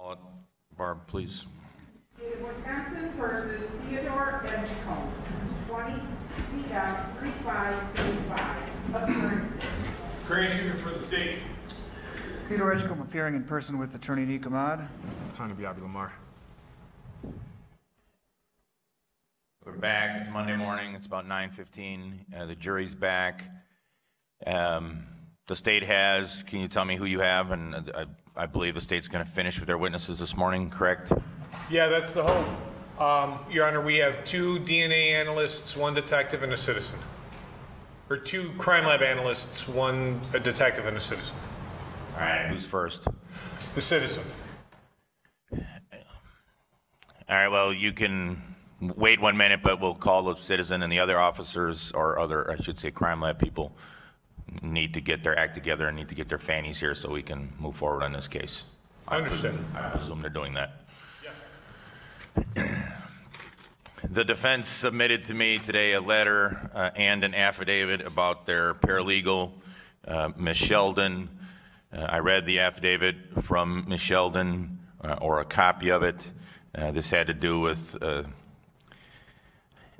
Call it. Barb, please. Wisconsin versus Theodore Edgecomb, 20 CF 3535. Appearances. Prosecutor for the state. Theodore Edgecomb appearing in person with Attorney Nick Ahmad. Attorney Bobby Lamar. We're back. It's Monday morning. It's about 9:15. The jury's back. The state has, can you tell me who you have? And I believe the state's going to finish with their witnesses this morning, correct? Yeah, that's the hope. Your Honor, we have 2 DNA analysts, 1 detective and a citizen. Or 2 crime lab analysts, 1 a detective and a citizen. All right, who's first? The citizen. All right, well, you can wait 1 minute, but we'll call the citizen, and the other officers, or other, I should say, crime lab people, need to get their act together and need to get their fannies here so we can move forward on this case. I understand. I presume they're doing that. Yeah. The defense submitted to me today a letter and an affidavit about their paralegal, Ms. Sheldon. I read the affidavit from Ms. Sheldon, or a copy of it. This had to do with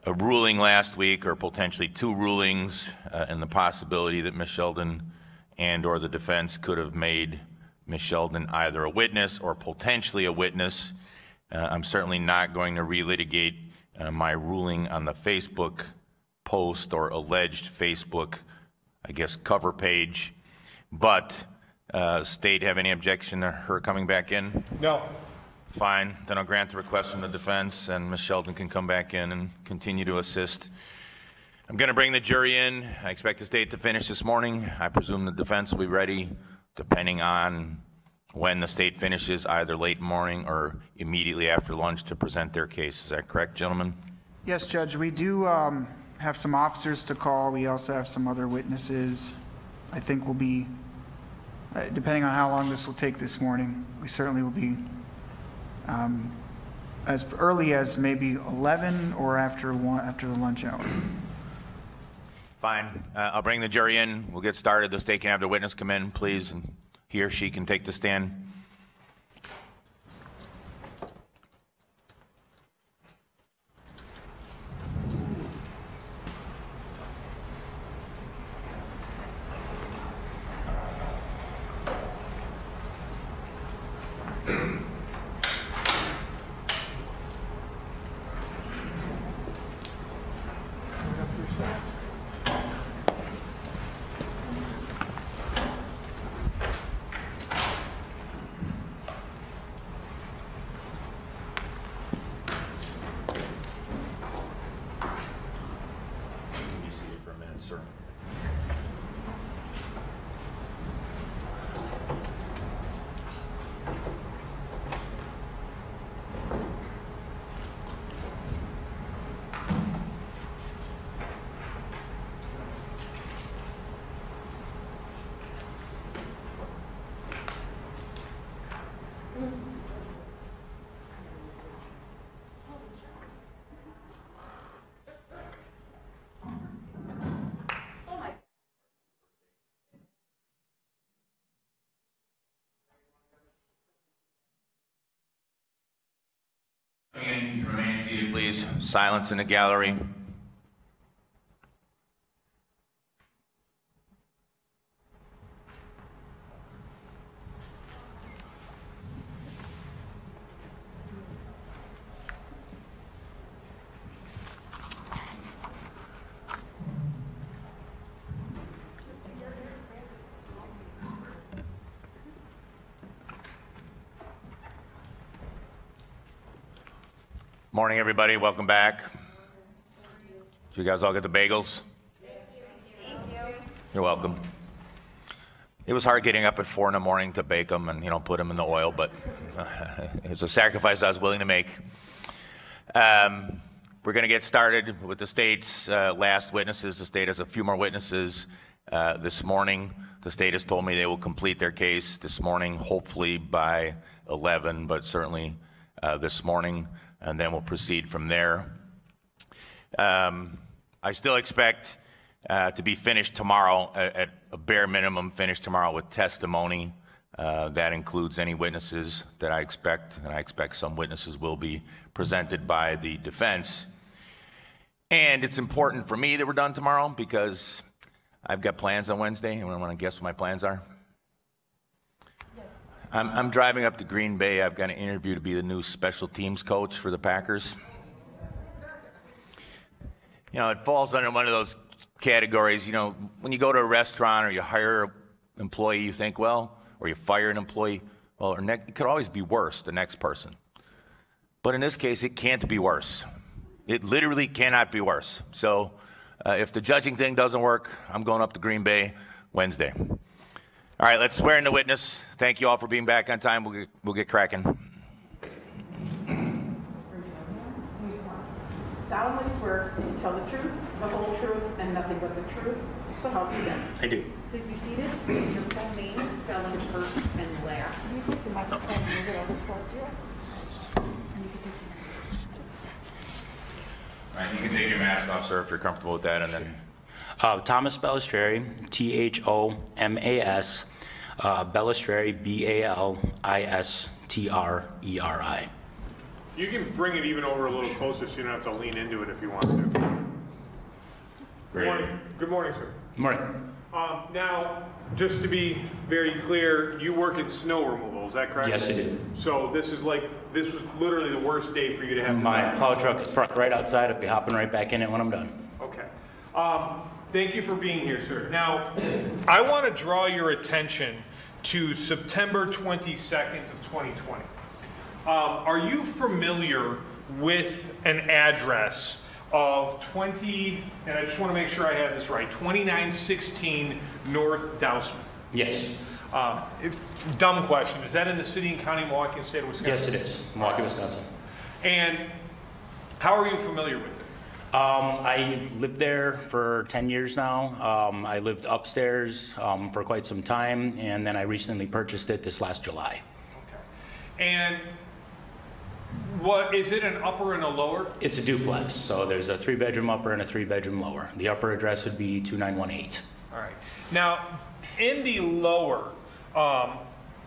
a ruling last week, or potentially 2 rulings, and the possibility that Ms. Sheldon and or the defense could have made Ms. Sheldon either a witness or potentially a witness. I'm certainly not going to relitigate my ruling on the Facebook post or alleged Facebook, I guess, cover page. But state have any objection to her coming back in? No. Fine, then I'll grant the request from the defense, and Ms. Sheldon can come back in and continue to assist. I'm going to bring the jury in. I expect the state to finish this morning. I presume the defense will be ready, depending on when the state finishes, either late morning or immediately after lunch, to present their case. Is that correct, gentlemen? Yes, Judge, we do have some officers to call. We also have some other witnesses. I think we'll be, depending on how long this will take this morning, we certainly will be as early as maybe 11 or after the lunch hour. Fine. I'll bring the jury in. We'll get started. The state can have their witness come in, please, and he or she can take the stand. Remain seated, please. Silence in the gallery. Morning, everybody. Welcome back. Did you guys all get the bagels? You're welcome. It was hard getting up at 4 in the morning to bake them and, put them in the oil, but it was a sacrifice I was willing to make. We're going to get started with the state's last witnesses. The state has a few more witnesses this morning. The state has told me they will complete their case this morning, hopefully by 11, but certainly this morning, and then we'll proceed from there. I still expect to be finished tomorrow, at a bare minimum, finished tomorrow with testimony. That includes any witnesses that I expect, and I expect some witnesses will be presented by the defense. And it's important for me that we're done tomorrow because I've got plans on Wednesday. Anyone want to guess what my plans are? Yes. I'm driving up to Green Bay. I've got an interview to be the new special teams coach for the Packers. You know, it falls under one of those categories. You know, when you go to a restaurant or you hire an employee, you think, well, or you fire an employee, well, it could always be worse, the next person. But in this case, it can't be worse. It literally cannot be worse. So if the judging thing doesn't work, I'm going up to Green Bay Wednesday. All right, let's swear in the witness. Thank you all for being back on time. We'll get cracking. Solemnly swear to tell the truth, the whole truth, and nothing but the truth. So help you God. I do. Please be seated. State your full name, spelling first and last. You take the microphone and move it over towards you. All right, you can take your mask off, sir, if you're comfortable with that, and then. Thomas Balistereri, Thomas, Balistereri, Balistreri. You can bring it even over a little closer so you don't have to lean into it if you want to. Good morning. Good morning, sir. Good morning. Now, just to be very clear, you work in snow removal, is that correct? Yes, I do. So this was literally the worst day for you to have to My plow truck is parked right outside. I'll be hopping right back in it when I'm done. Okay. Thank you for being here, sir. Now, I want to draw your attention to September 22nd of 2020. Are you familiar with an address of 20, and I just want to make sure I have this right, 2916 North Dousman? Yes. Dumb question. Is that in the city and county of Milwaukee and state of Wisconsin? Yes, it is. Milwaukee, Wisconsin. And how are you familiar with it? I lived there for 10 years now. I lived upstairs for quite some time, and then I recently purchased it this last July. Okay. And what is it, an upper and a lower? It's a duplex, so there's a 3-bedroom upper and a 3-bedroom lower. The upper address would be 2918. All right. Now, in the lower,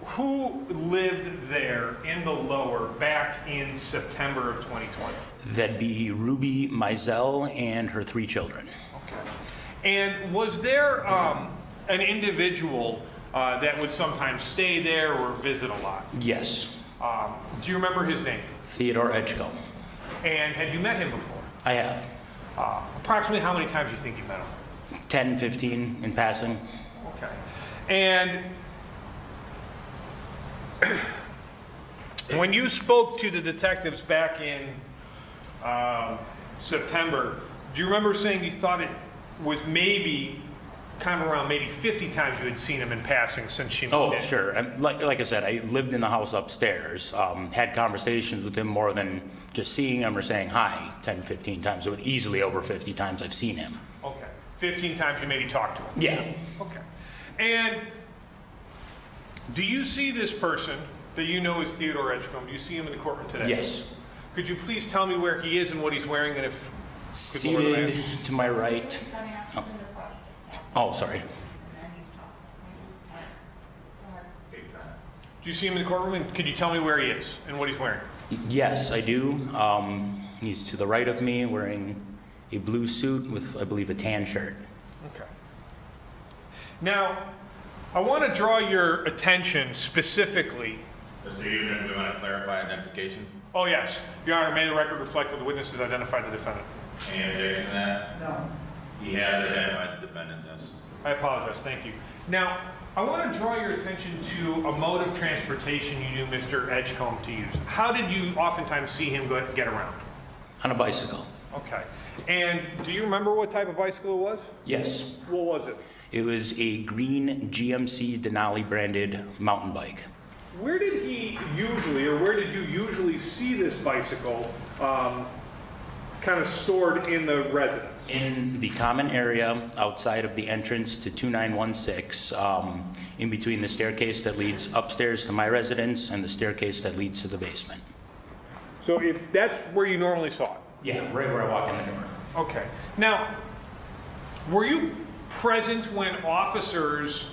who lived there in the lower back in September of 2020? That'd be Ruby Mizell and her 3 children. Okay. And was there an individual that would sometimes stay there or visit a lot? Yes. Do you remember his name? Theodore Edgecomb. And had you met him before? I have. Approximately how many times do you think you met him? 10, 15 in passing. Okay. And when you spoke to the detectives back in September, do you remember saying you thought it was maybe kind of around maybe 50 times you had seen him in passing since she moved in? Oh, sure. And like I said, I lived in the house upstairs, had conversations with him more than just seeing him or saying hi 10, 15 times. So easily over 50 times I've seen him. Okay. 15 times you maybe talked to him? Yeah. Okay. And do you see this person that you know is Theodore Edgecomb? Do you see him in the courtroom today? Yes. Could you please tell me where he is and what he's wearing, and if... Seated to my right. Oh, sorry. Do you see him in the courtroom, and could you tell me where he is and what he's wearing? Yes, I do. He's to the right of me wearing a blue suit with, I believe, a tan shirt. Okay. Now, I want to draw your attention specifically... Mr. Egan, we want to clarify identification. Oh, yes. Your Honor, may the record reflect that the witnesses identified the defendant. Any objection to that? No. He has identified the defendant, yes. I apologize. Thank you. Now, I want to draw your attention to a mode of transportation you knew Mr. Edgecomb to use. How did you oftentimes see him get around? On a bicycle. Okay. And do you remember what type of bicycle it was? Yes. What was it? It was a green GMC Denali branded mountain bike. Where did he usually, or where did you usually see this bicycle kind of stored in the residence? In the common area outside of the entrance to 2916, in between the staircase that leads upstairs to my residence and the staircase that leads to the basement. So if that's where you normally saw it? Yeah, right where I walk in the door. Okay. Now, were you present when officers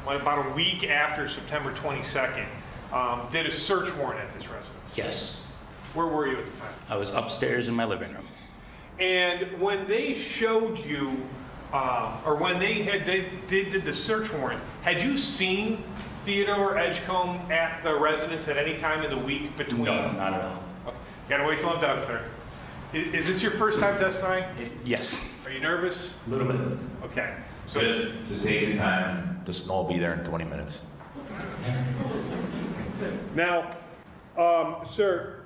about a week after September 22nd, did a search warrant at this residence. Yes. Where were you at the time? I was upstairs in my living room. And when they showed you, or when they did the search warrant, had you seen Theodore Edgecomb at the residence at any time in the week between? No, not at all. Okay. Gotta wait till I'm done, sir. Is this your first time testifying? Yes. Are you nervous? A little bit. Okay. So Just take your time. The snow will be there in 20 minutes. now, sir,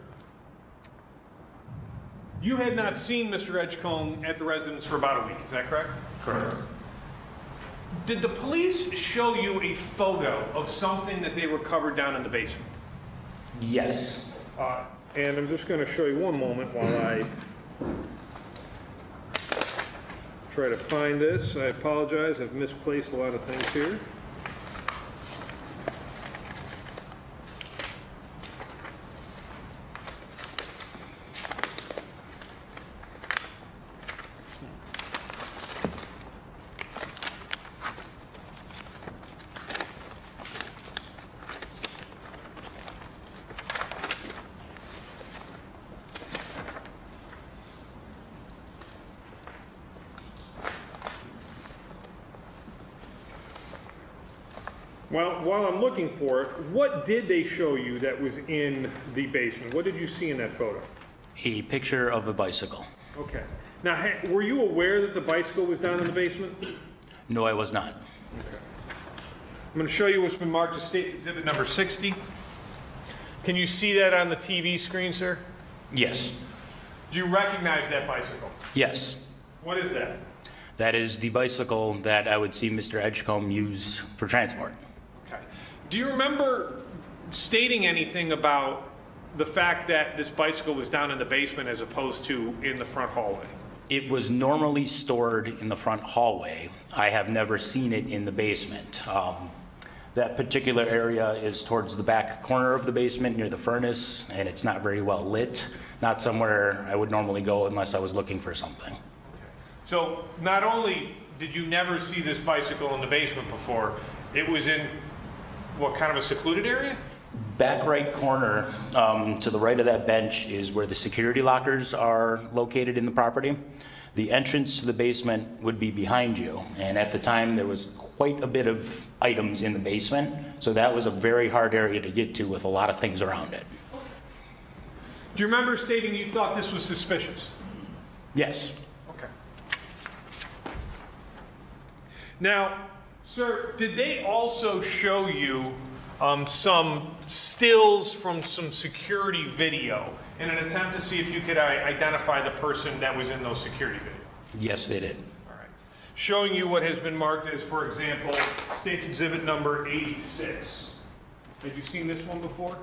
you had not seen Mr. Edgecomb at the residence for about a week, is that correct? Correct. Did the police show you a photo of something that they recovered down in the basement? Yes. And I'm just going to show you one moment while I try to find this. I apologize, I've misplaced a lot of things here. Well, while I'm looking for it, what did they show you that was in the basement? What did you see in that photo? A picture of a bicycle. Okay. Now, were you aware that the bicycle was down in the basement? No, I was not. I'm going to show you what's been marked as State's Exhibit number 60. Can you see that on the TV screen, sir? Yes. Do you recognize that bicycle? Yes. What is that? That is the bicycle that I would see Mr. Edgecomb use for transport. Okay. Do you remember stating anything about the fact that this bicycle was down in the basement as opposed to in the front hallway? It was normally stored in the front hallway. I have never seen it in the basement. That particular area is towards the back corner of the basement near the furnace, and it's not very well lit. Not somewhere I would normally go unless I was looking for something. Okay. So not only did you never see this bicycle in the basement before, it was in what, kind of a secluded area? Back right corner, to the right of that bench is where the security lockers are located in the property. The entrance to the basement would be behind you, and at the time there was quite a bit of items in the basement, so that was a very hard area to get to with a lot of things around it. Do you remember stating you thought this was suspicious? Yes. Okay. Now, sir, did they also show you some stills from some security video in an attempt to see if you could identify the person that was in those security videos? Yes, they did. All right. Showing you what has been marked as, for example, State's Exhibit number 86. Had you seen this one before?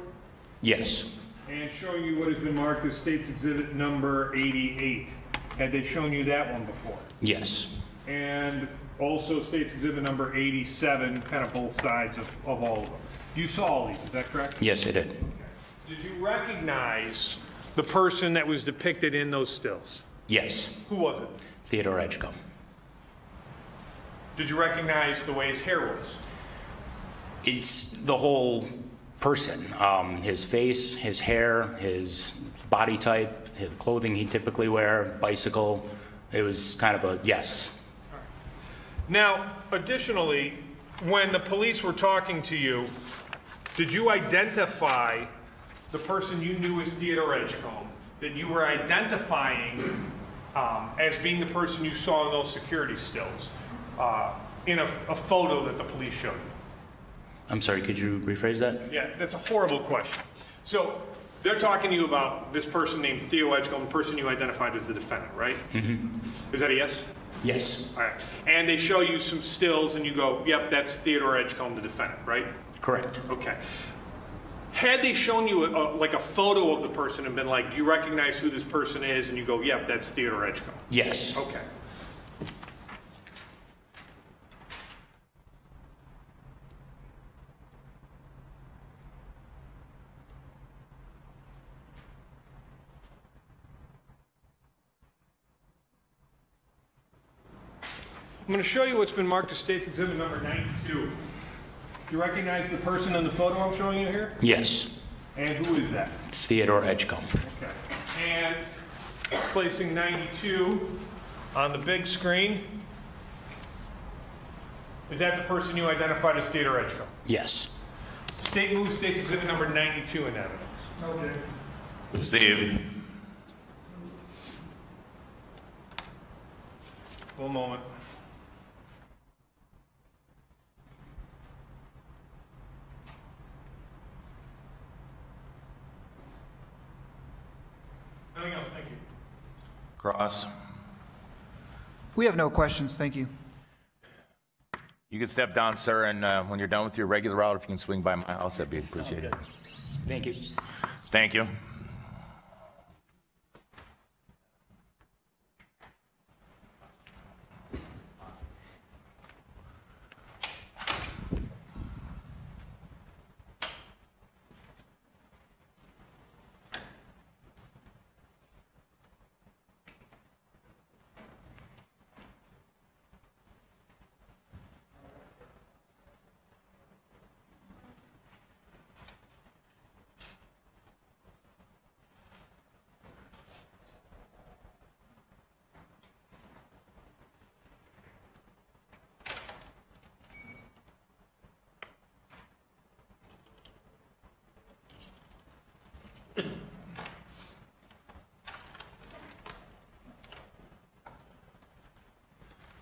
Yes. And showing you what has been marked as State's Exhibit number 88. Had they shown you that one before? Yes. And also State's Exhibit number 87, kind of both sides of all of them. You saw all these, is that correct? Yes, I did. Okay. Did you recognize the person that was depicted in those stills? Yes. Who was it? Theodore Edgecomb. Did you recognize the way his hair was? It's the whole person. His face, his hair, his body type, his clothing he typically wear, bicycle. It was kind of a yes. Now, additionally, when the police were talking to you, did you identify the person you knew as Theodore Edgecomb, that you were identifying as being the person you saw in those security stills in a photo that the police showed you? I'm sorry, could you rephrase that? Yeah, that's a horrible question. So they're talking to you about this person named Theo Edgecomb, the person you identified as the defendant, right? Mm-hmm. Is that a yes? Yes. All right. And they show you some stills and you go, yep, that's Theodore Edgecomb, the defendant, right? Correct. Okay. Had they shown you like a photo of the person and been like, do you recognize who this person is? And you go, yep, that's Theodore Edgecomb. Yes. Okay. I'm going to show you what's been marked as State's Exhibit number 92. You recognize the person in the photo I'm showing you here? Yes, And who is that? Theodore Edgecomb. Okay. And placing 92 on the big screen. Is that the person you identified as Theodore Edgecomb? Yes. State moves states exhibit number 92 in evidence. Okay. Steve. One moment. Nothing else, thank you. Cross. We have no questions, thank you. You can step down, sir, and when you're done with your regular route, if you can swing by my house, that'd be appreciated. Thank you. Thank you.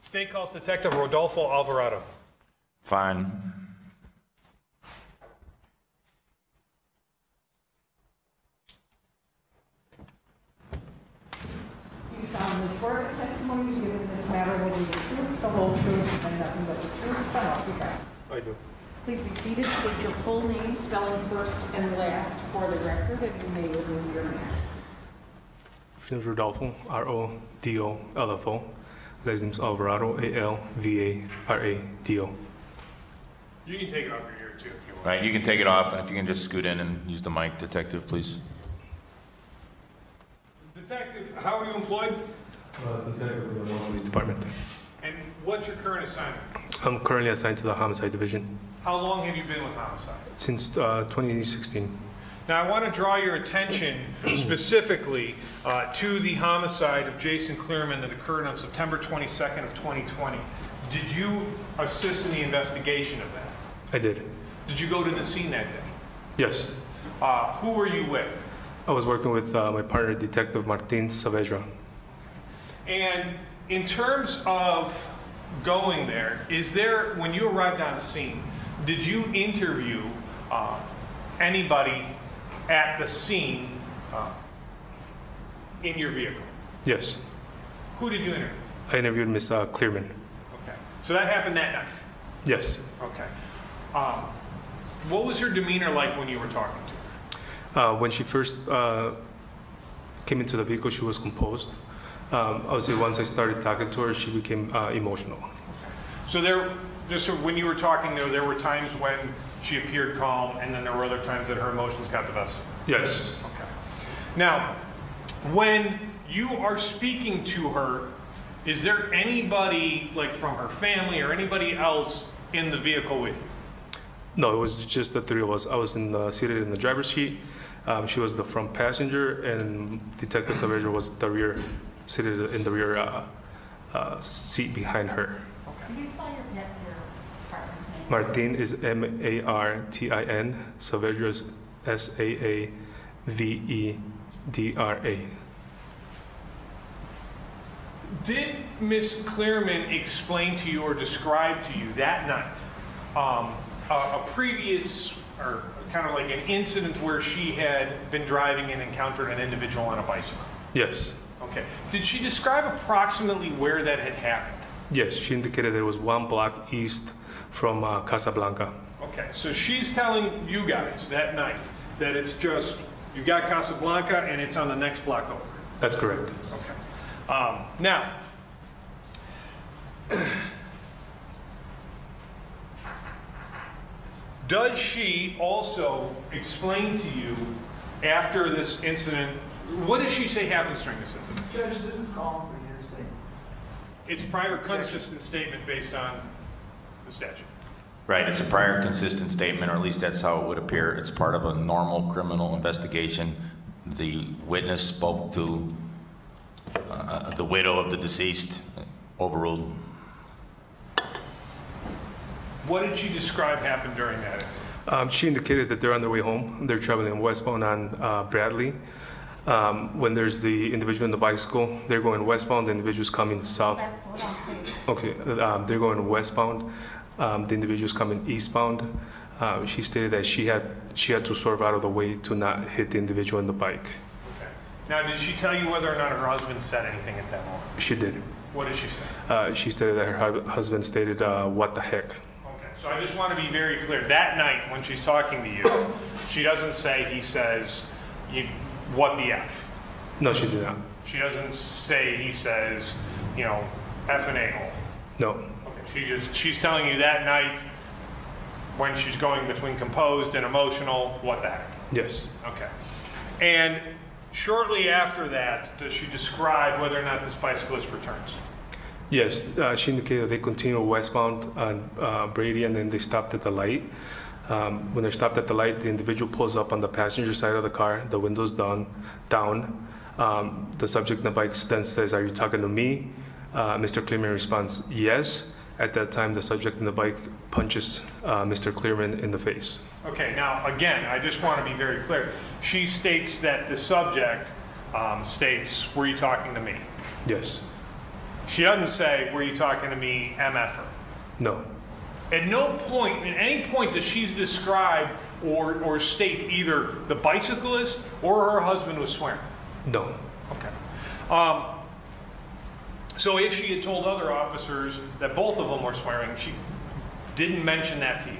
State calls Detective Rodolfo Alvarado. Fine. You solemnly swear the testimony you give in this matter will be the truth, the whole truth, and nothing but the truth, so help you God. I do. Please be seated. State your full name, spelling first and last for the record, and you may remove your name. First name is Rodolfo, R-O-D-O-L-F-O. Last name is Alvarado, A-L-V-A-R-A-D-O. You can take it off your ear too if you want. Right, you can take it off, and if you can just scoot in and use the mic, detective, please. Detective, how are you employed? Detective of the Milwaukee Police Department. And what's your current assignment? I'm currently assigned to the Homicide Division How long have you been with Homicide? since 2016. Now, I want to draw your attention specifically to the homicide of Jason Cleereman that occurred on September 22nd of 2020. Did you assist in the investigation of that? I did. Did you go to the scene that day? Yes. Who were you with? I was working with my partner, Detective Martin Saavedra. And in terms of going there, when you arrived on scene, did you interview anybody at the scene in your vehicle? Yes. Who did you interview? I interviewed Miss Clearman. Okay. So that happened that night? Yes. Okay. What was her demeanor like when you were talking to her? When she first came into the vehicle, she was composed. I would say once I started talking to her, she became emotional. So when you were talking to her, there were times when she appeared calm, and then there were other times that her emotions got the best of her? Yes. Okay. Now, when you are speaking to her, is there anybody, like from her family or anybody else in the vehicle with you? No, it was just the three of us. I was seated in the driver's seat. She was the front passenger, and Detective Saavedra was the rear, seated in the rear seat behind her. Can you spell your partner's name? Martin is M-A-R-T-I-N. Saavedra is S-A-A-V-E-D-R-A. Did Ms. Clearman explain to you or describe to you that night a previous, or kind of like an incident where she had been driving and encountered an individual on a bicycle? Yes. Okay. Did she describe approximately where that had happened? Yes, she indicated it was 1 block east from Casablanca. Okay, so she's telling you guys that night that it's just, you got Casablanca and it's on the next block over. That's correct. Okay. Now, does she also explain to you after this incident, what does she say happens during this incident? Judge, this is calling for hearsay. It's prior consistent statement based on the statute. Right, it's a prior consistent statement, or at least that's how it would appear. It's part of a normal criminal investigation. The witness spoke to the widow of the deceased, overruled. What did she describe happened during that incident? She indicated that they're on their way home. They're traveling westbound on Bradley. When there's the individual on the bicycle, they're going westbound. The individual's coming south. Hold on, please. Okay, they're going westbound. The individual's coming eastbound. She stated that she had to swerve out of the way to not hit the individual on the bike. Okay. Now, did she tell you whether or not her husband said anything at that moment? She did. What did she say? She stated that her husband stated, "What the heck?" Okay, so I just want to be very clear. That night, when she's talking to you, she doesn't say, he says, what the F? No, she did not. She doesn't say, he says, F and a-hole? No. Okay, she's telling you that night, when she's going between composed and emotional, what the heck? Yes. Okay. And shortly after that, does she describe whether or not this bicyclist returns? Yes, she indicated they continued westbound on Brady, and then they stopped at the light. When they're stopped at the light, the individual pulls up on the passenger side of the car, the windows down. The subject in the bike then says, "Are you talking to me?" Mr. Clearman responds, "Yes." At that time, the subject in the bike punches Mr. Clearman in the face. Okay, now again, I just want to be very clear. She states that the subject states, "Were you talking to me?" Yes. She doesn't say, "Were you talking to me, MFer?" No. At no point, at any point, does she describe or state either the bicyclist or her husband was swearing? No. Okay. So if she had told other officers that both of them were swearing, she didn't mention that to you?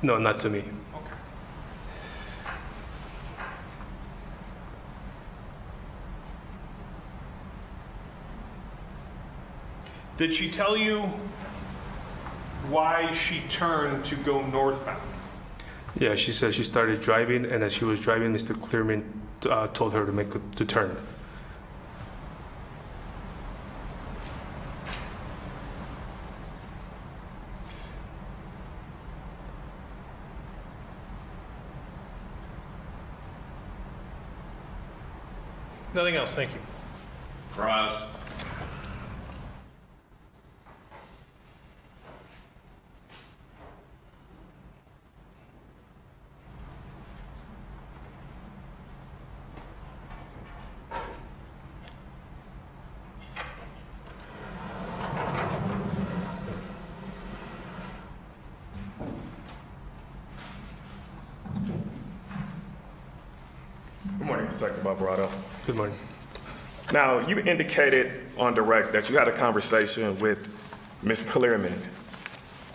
No, not to me. Okay. Did she tell you why she turned to go northbound? Yeah, she said she started driving, and as she was driving, Mr. Clearman told her to turn. Nothing else, thank you. Ross. Good morning, Detective Alvarado. Good morning. Now, you indicated on direct that you had a conversation with Ms. Clearman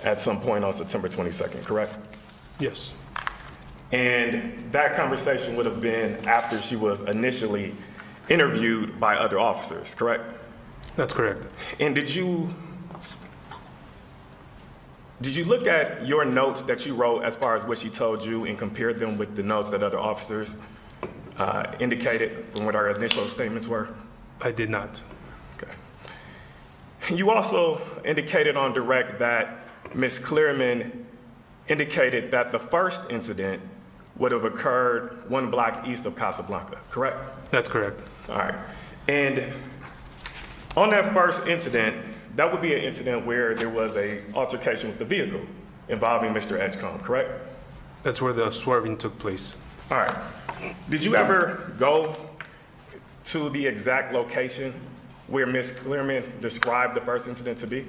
at some point on September 22nd, correct? Yes. And that conversation would have been after she was initially interviewed by other officers, correct? That's correct. And did you look at your notes that you wrote as far as what she told you and compare them with the notes that other officers indicated from what our initial statements were? I did not. Okay. You also indicated on direct that Ms. Clearman indicated that the first incident would have occurred 1 block east of Casablanca, correct? That's correct. All right. And on that first incident, that would be an incident where there was an altercation with the vehicle involving Mr. Edgecomb, correct? That's where the swerving took place. All right. Did you ever go to the exact location where Ms. Clearman described the first incident to be?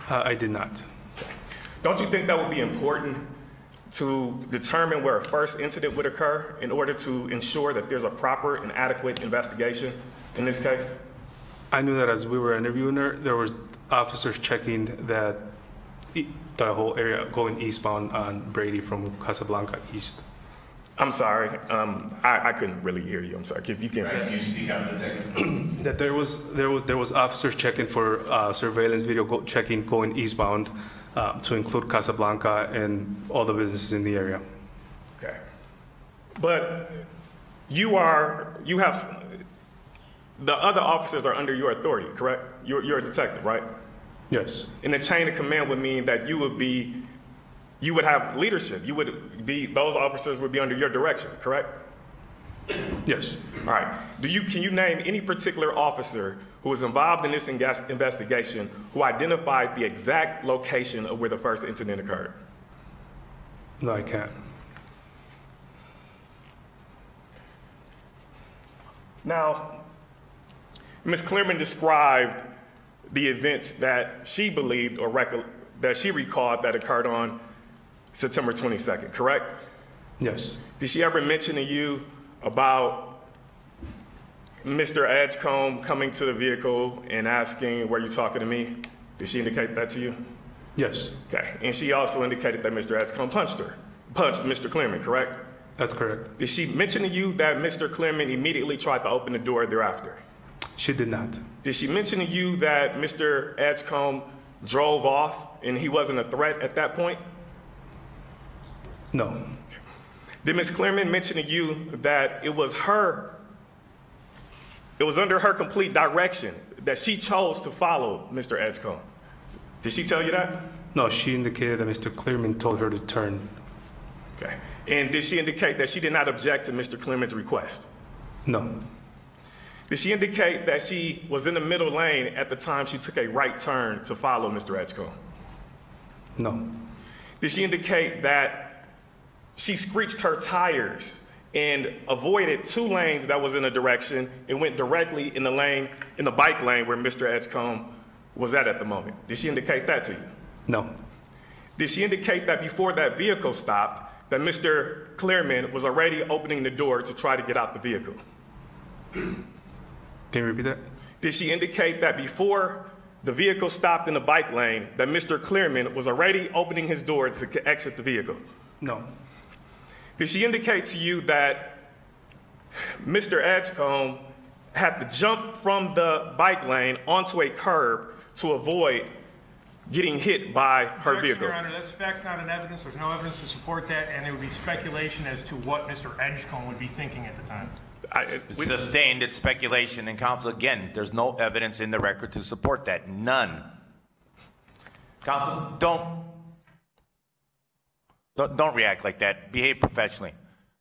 I did not. Don't you think that would be important to determine where a first incident would occur in order to ensure that there's a proper and adequate investigation in this case? I knew that as we were interviewing her, there was officers checking that the whole area going eastbound on Brady from Casablanca east. I'm sorry, I couldn't really hear you. I'm sorry. If you can. Right, you speak up, Detective. That there was officers checking for surveillance video checking going eastbound to include Casablanca and all the businesses in the area. Okay. But you have, the other officers are under your authority, correct? You're a detective, right? Yes. And the chain of command would mean that you would be you would have leadership. You would be, those officers would be under your direction, correct? Yes. All right. Can you name any particular officer who was involved in this investigation who identified the exact location of where the first incident occurred? No, I can't. Now, Ms. Clearman described the events that she believed or that she recalled that occurred on September 22nd, correct? Yes. Did she ever mention to you about Mr. Edgecomb coming to the vehicle and asking, "Were you talking to me?" Did she indicate that to you? Yes. Okay. And she also indicated that Mr. Edgecomb punched Mr. Clearman, correct? That's correct. Did she mention to you that Mr. Clearman immediately tried to open the door thereafter? She did not. Did she mention to you that Mr. Edgecomb drove off and he wasn't a threat at that point? No. Did Ms. Clearman mention to you that it was under her complete direction that she chose to follow Mr. Edgecomb? Did she tell you that? No, she indicated that Mr. Clearman told her to turn. Okay. And did she indicate that she did not object to Mr. Clearman's request? No. Did she indicate that she was in the middle lane at the time she took a right turn to follow Mr. Edgecomb? No. Did she indicate that she screeched her tires and avoided two lanes that was in a direction and went directly in the bike lane where Mr. Edgecomb was at the moment? Did she indicate that to you? No. Did she indicate that before that vehicle stopped, that Mr. Clearman was already opening the door to try to get out the vehicle? Can you repeat that? Did she indicate that before the vehicle stopped in the bike lane, that Mr. Clearman was already opening his door to exit the vehicle? No. Did she indicate to you that Mr. Edgecomb had to jump from the bike lane onto a curb to avoid getting hit by her Objection, vehicle? Your Honor, that's facts, not an evidence. There's no evidence to support that, and it would be speculation as to what Mr. Edgecomb would be thinking at the time. Sustained, it's speculation. And counsel, again, there's no evidence in the record to support that. None. Counsel, don't react like that. Behave professionally.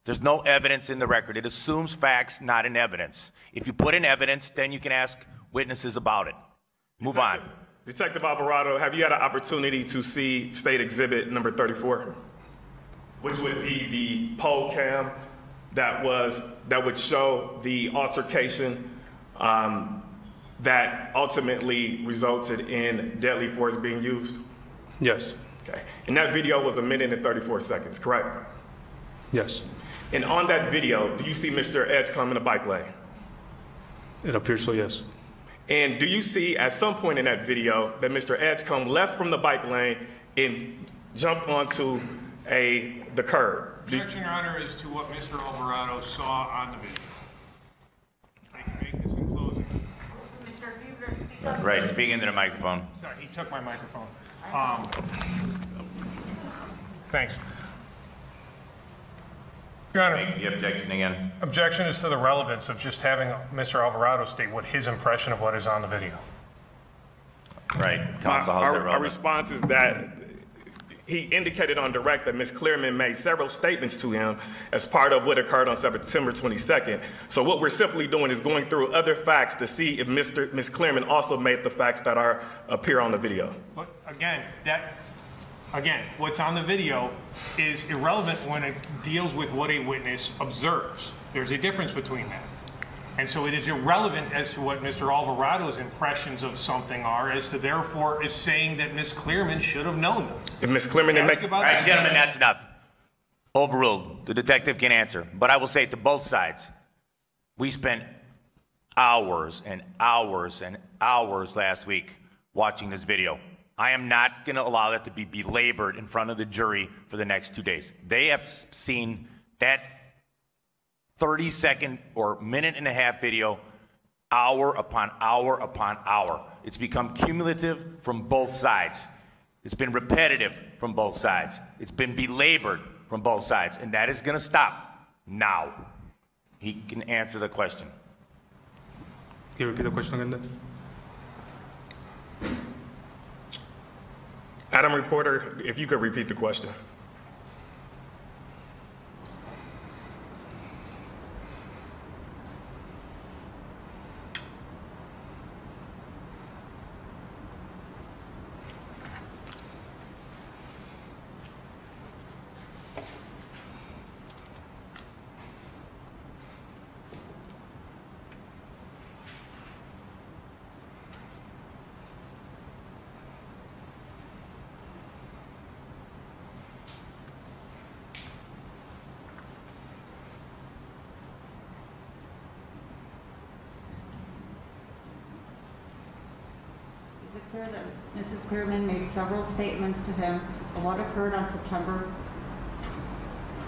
There's no evidence in the record. It assumes facts, not in evidence. If you put in evidence, then you can ask witnesses about it. Move on. Detective Alvarado, have you had an opportunity to see State Exhibit number 34, which would be the poll cam that would show the altercation that ultimately resulted in deadly force being used? Yes. Okay. And that video was 1 minute and 34 seconds, correct? Yes. And on that video, do you see Mr. Edgecomb in the bike lane? It appears so, yes. And do you see at some point in that video that Mr. Edgecomb left from the bike lane and jumped onto the curb? Objection, Your Honor, is to what Mr. Alvarado saw on the video. I can make this in closing. Mr. Huber, speak up. Right, speak into the microphone. Sorry, he took my microphone. Thanks. Your Honor, Make the objection again. objection is to the relevance of just having Mr. Alvarado state what his impression of what is on the video. Right. Counsel, how's that Our relevant? response is that he indicated on direct that Ms. Clearman made several statements to him as part of what occurred on September 22nd. So what we're simply doing is going through other facts to see if Ms. Clearman also made the facts that appear on the video. But again, what's on the video is irrelevant when it deals with what a witness observes. There's a difference between that. And so it is irrelevant as to what Mr. Alvarado's impressions of something are, as to therefore is saying that Ms. Clearman should have known them. If Ms. Clearman didn't make... All right, gentlemen, that's enough. Overruled. The detective can answer. But I will say to both sides, we spent hours and hours and hours last week watching this video. I am not going to allow that to be belabored in front of the jury for the next 2 days. They have seen that 30-second or minute-and-a-half video hour upon hour upon hour. It's become cumulative from both sides. It's been repetitive from both sides. It's been belabored from both sides. And that is going to stop now. He can answer the question. Can you repeat the question again then? Adam Reporter, if you could repeat the question. clear that Mrs. Clearman made several statements to him of what occurred on September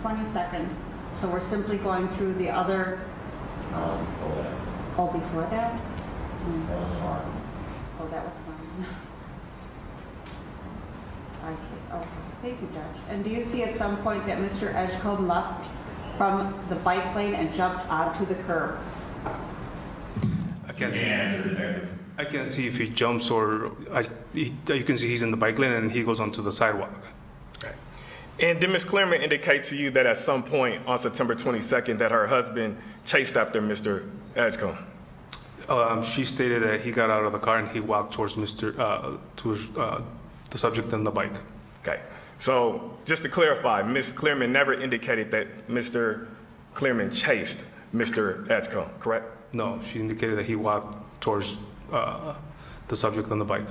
22nd. So we're simply going through the other. Before that. Oh, before that? That was hard. Oh, that was fine. I see. Okay. Thank you, Judge. And do you see at some point that Mr. Edgecomb left from the bike lane and jumped onto the curb? I can't see. I can't see if he jumps or you can see he's in the bike lane and he goes onto the sidewalk. Okay. And did Ms. Clearman indicate to you that at some point on September 22nd that her husband chased after Mr. Edgecomb? She stated that he got out of the car and he walked towards the subject on the bike. Okay. So just to clarify, Ms. Clearman never indicated that Mr. Clearman chased Mr. Edgecomb, correct? No, she indicated that he walked towards the subject on the bike.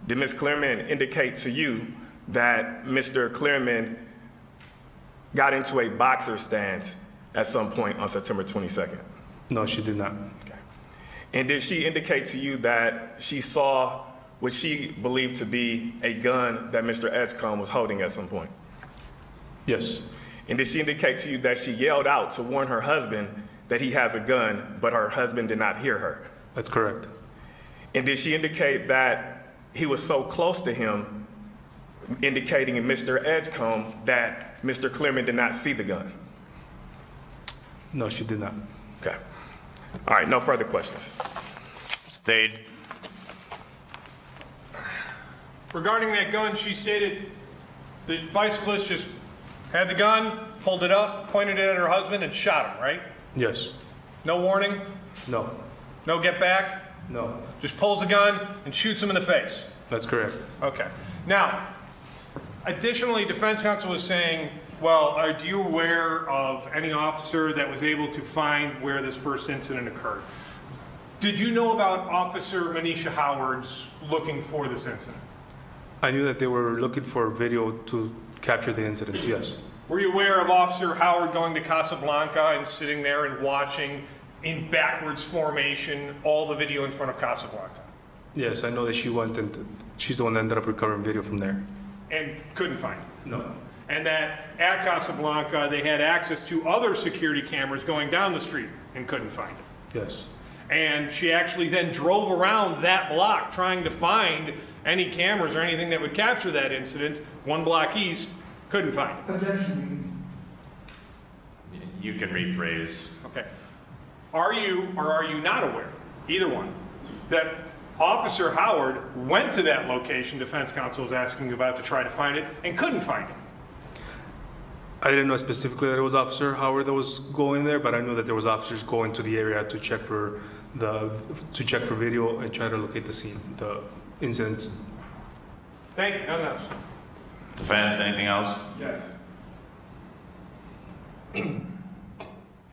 Did Ms. Clearman indicate to you that Mr. Clearman got into a boxer stance at some point on September 22nd? No, she did not. Okay. And did she indicate to you that she saw what she believed to be a gun that Mr. Edgecomb was holding at some point? Yes. And did she indicate to you that she yelled out to warn her husband that he has a gun, but her husband did not hear her? That's correct. And did she indicate that he was so close to him, indicating in Mr. Edgecomb that Mr. Clearman did not see the gun? No, she did not. Okay. All right, no further questions. Stayed. Regarding that gun, she stated the bicyclist just had the gun, pulled it up, pointed it at her husband, and shot him, right? Yes. No warning? No. No get back? No. Just pulls the gun and shoots him in the face? That's correct. Okay. Now, additionally, defense counsel was saying, well, are you aware of any officer that was able to find where this first incident occurred? Did you know about Officer Manisha Howard's looking for this incident? I knew that they were looking for video to capture the incidents, yes. Were you aware of Officer Howard going to Casablanca and sitting there and watching in backwards formation all the video in front of Casablanca? Yes, I know that she went and she's the one that ended up recovering video from there. And couldn't find it? No. And that at Casablanca, they had access to other security cameras going down the street and couldn't find it? Yes. And she actually then drove around that block trying to find any cameras or anything that would capture that incident, one block east, couldn't find it. You can rephrase. Okay. Are you or are you not aware, either one, that Officer Howard went to that location defense counsel was asking about to try to find it and couldn't find it? I didn't know specifically that it was Officer Howard that was going there, but I knew that there was officers going to the area to check for video and try to locate the scene, the incidents. Thank you. Nothing else. Defense, anything else? Yes.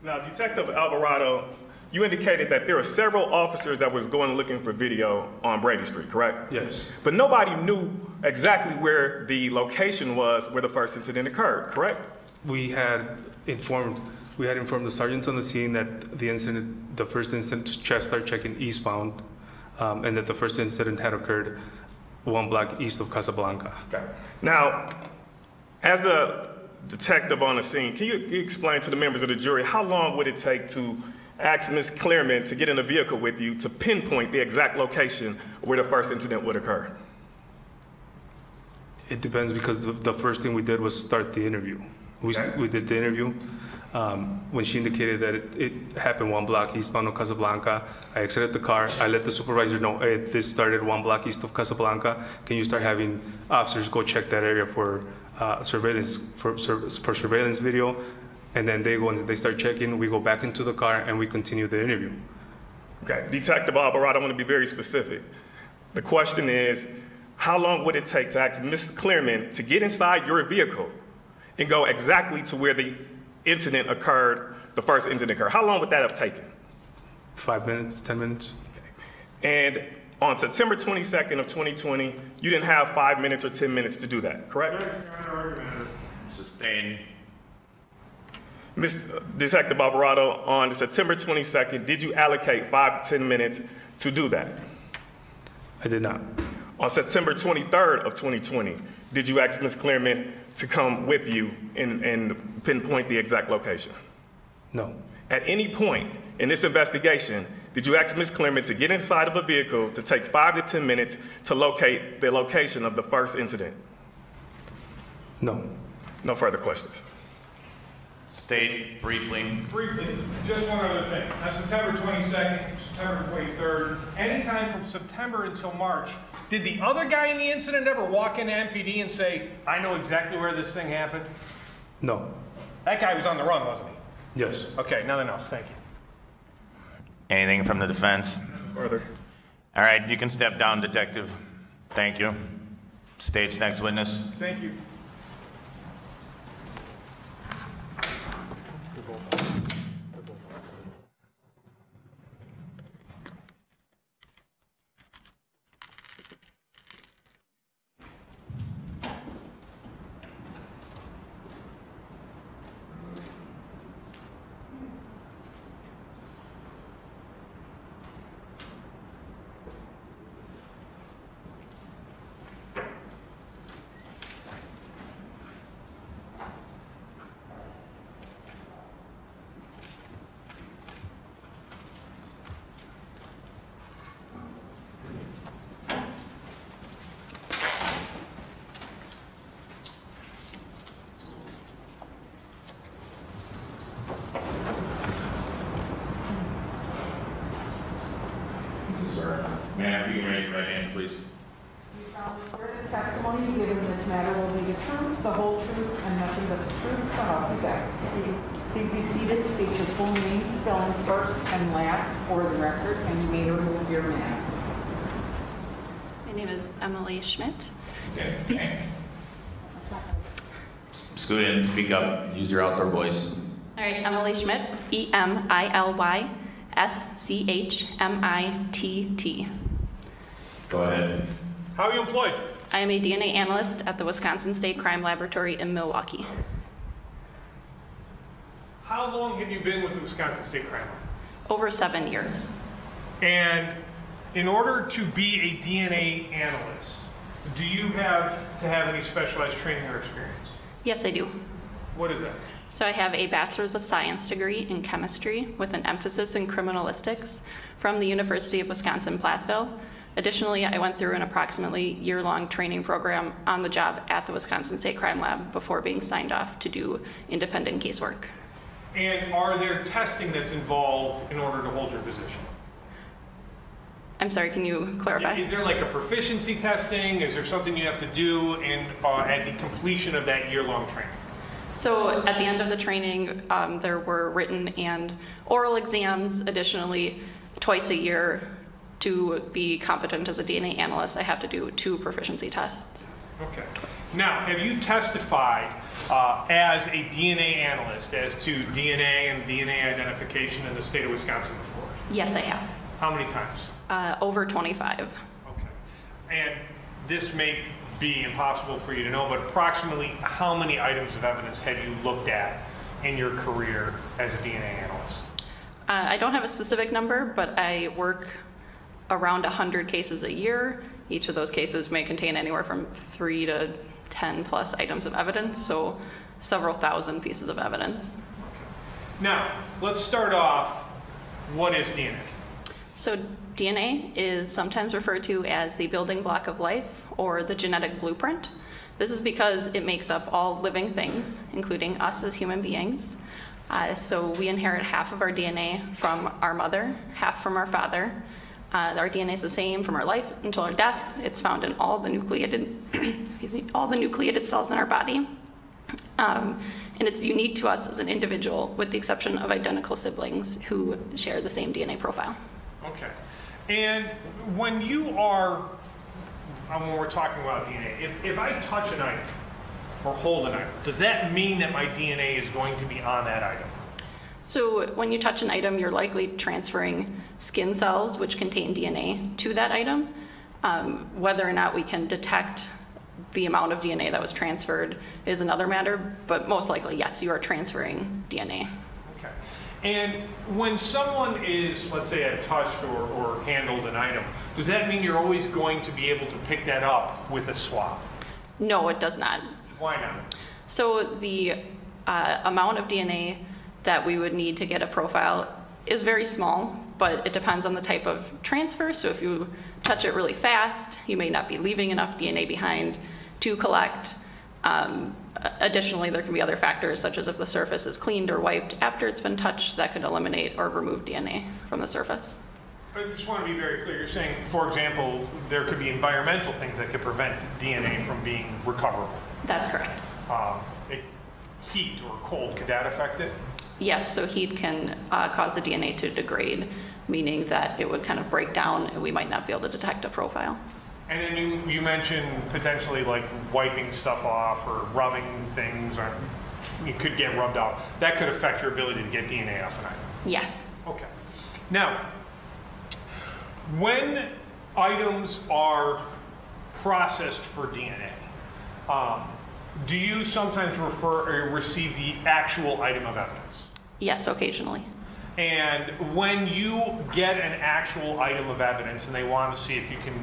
Now, Detective Alvarado, you indicated that there were several officers that was going looking for video on Brady Street, correct? Yes. But nobody knew exactly where the location was where the first incident occurred, correct? We had informed the sergeants on the scene that the first incident started checking eastbound, and that the first incident had occurred one block east of Casablanca. Okay. Now, as a detective on the scene, can you explain to the members of the jury how long would it take to ask Ms. Clearman to get in a vehicle with you to pinpoint the exact location where the first incident would occur? It depends, because the first thing we did was start the interview. We did the interview. When she indicated that it happened one block eastbound of Casablanca, I exited the car. I let the supervisor know, hey, this started one block east of Casablanca. Can you start having officers go check that area for surveillance video? And then they go and they start checking. We go back into the car and we continue the interview. Okay, Detective Alvarado, I want to be very specific. The question is, how long would it take to ask Ms. Clearman to get inside your vehicle and go exactly to where the incident occurred, the first incident occurred? How long would that have taken? 5 minutes, 10 minutes. Okay. And on September 22nd of 2020, you didn't have 5 minutes or 10 minutes to do that, correct? Sustained. Detective Alvarado, on September 22nd, did you allocate 5 to 10 minutes to do that? I did not. On September 23rd of 2020, did you ask Ms. Clearman to come with you and pinpoint the exact location? No. At any point in this investigation, did you ask Ms. Clearman to get inside of a vehicle to take 5 to 10 minutes to locate the location of the first incident? No. No further questions. State briefly. Briefly, just one other thing. On September 22nd, September 23rd, anytime from September until March, did the other guy in the incident ever walk into MPD and say, I know exactly where this thing happened? No. That guy was on the run, wasn't he? Yes. Okay, nothing else. Thank you. Anything from the defense? Further. All right, you can step down, detective. Thank you. State's next witness. Thank you. Ma'am, you can raise your right hand, please. You solemnly swear the testimony you give in this matter will be the truth, the whole truth, and nothing but the truth, so help you God. Please be seated, state your full name, spelling first and last for the record, and you may remove your mask. My name is Emily Schmitt. Okay. Scoot in, speak up, use your outdoor voice. All right, Emily Schmitt, EMILY-SCHMITT. Go ahead. How are you employed? I am a DNA analyst at the Wisconsin State Crime Laboratory in Milwaukee. How long have you been with the Wisconsin State Crime Lab? Over 7 years. And in order to be a DNA analyst, do you have to have any specialized training or experience? Yes, I do. What is that? So I have a Bachelor's of Science degree in chemistry with an emphasis in criminalistics from the University of Wisconsin-Platteville. Additionally, I went through an approximately year-long training program on the job at the Wisconsin State Crime Lab before being signed off to do independent casework. And are there testing that's involved in order to hold your position? I'm sorry, can you clarify? Is there like a proficiency testing? Is there something you have to do at the completion of that year-long training? So at the end of the training, there were written and oral exams. Additionally, twice a year, to be competent as a DNA analyst, I have to do 2 proficiency tests. Okay. Now, have you testified as a DNA analyst as to DNA and DNA identification in the state of Wisconsin before? Yes, I have. How many times? Over 25. Okay. And this may be impossible for you to know, but approximately how many items of evidence have you looked at in your career as a DNA analyst? I don't have a specific number, but I work around 100 cases a year. Each of those cases may contain anywhere from 3 to 10 plus items of evidence, so several thousand pieces of evidence. Now, let's start off. What is DNA? So DNA is sometimes referred to as the building block of life or the genetic blueprint. This is because it makes up all living things, including us as human beings. So we inherit half of our DNA from our mother, half from our father. Our DNA is the same from our life until our death. It's found in all the nucleated, all the nucleated cells in our body. And it's unique to us as an individual, with the exception of identical siblings who share the same DNA profile. Okay. And when we're talking about DNA, if I touch an item or hold an item, does that mean that my DNA is going to be on that item? So when you touch an item, you're likely transferring skin cells, which contain DNA, to that item. Whether or not we can detect the amount of DNA that was transferred is another matter, but most likely, yes, you are transferring DNA. Okay. And when someone is, let's say, had touched or handled an item, does that mean you're always going to be able to pick that up with a swab? No, it does not. Why not? So the amount of DNA that we would need to get a profile is very small, but it depends on the type of transfer. So if you touch it really fast, you may not be leaving enough DNA behind to collect. Additionally, there can be other factors, such as if the surface is cleaned or wiped after it's been touched, that could eliminate or remove DNA from the surface. I just want to be very clear. You're saying, for example, there could be environmental things that could prevent DNA from being recoverable. That's correct. Heat or cold, could that affect it? Yes, so heat can cause the DNA to degrade, meaning that it would kind of break down and we might not be able to detect a profile. And then you mentioned potentially like wiping stuff off or rubbing things, or you could get rubbed out. That could affect your ability to get DNA off an item. Yes. Okay. Now, when items are processed for DNA, do you sometimes receive the actual item of evidence? Yes, occasionally. And when you get an actual item of evidence and they want to see if you can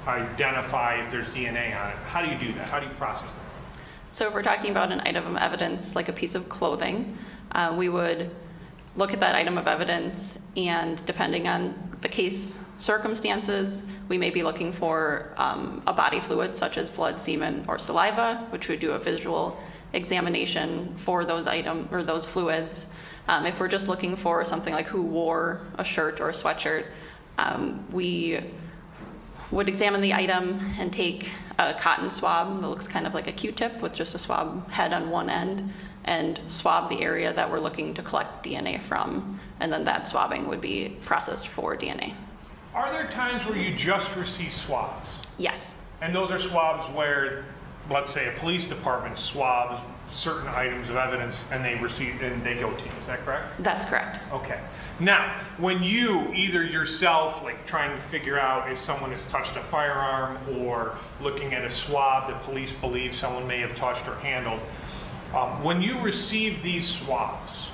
identify if there's DNA on it, how do you do that? How do you process that? So if we're talking about an item of evidence, like a piece of clothing, we would look at that item of evidence, and depending on the case circumstances, we may be looking for a body fluid such as blood, semen, or saliva, which would do a visual examination for those items or those fluids. If we're just looking for something like who wore a shirt or a sweatshirt, we would examine the item and take a cotton swab that looks kind of like a Q-tip with just a swab head on one end and swab the area that we're looking to collect DNA from, and then that swabbing would be processed for DNA. Are there times where you just receive swabs? Yes. And those are swabs where, let's say, a police department swabs certain items of evidence and they receive and they go to you, is that correct? That's correct. Okay. Now, when you, either yourself, like trying to figure out if someone has touched a firearm or looking at a swab that police believe someone may have touched or handled, when you receive these swabs,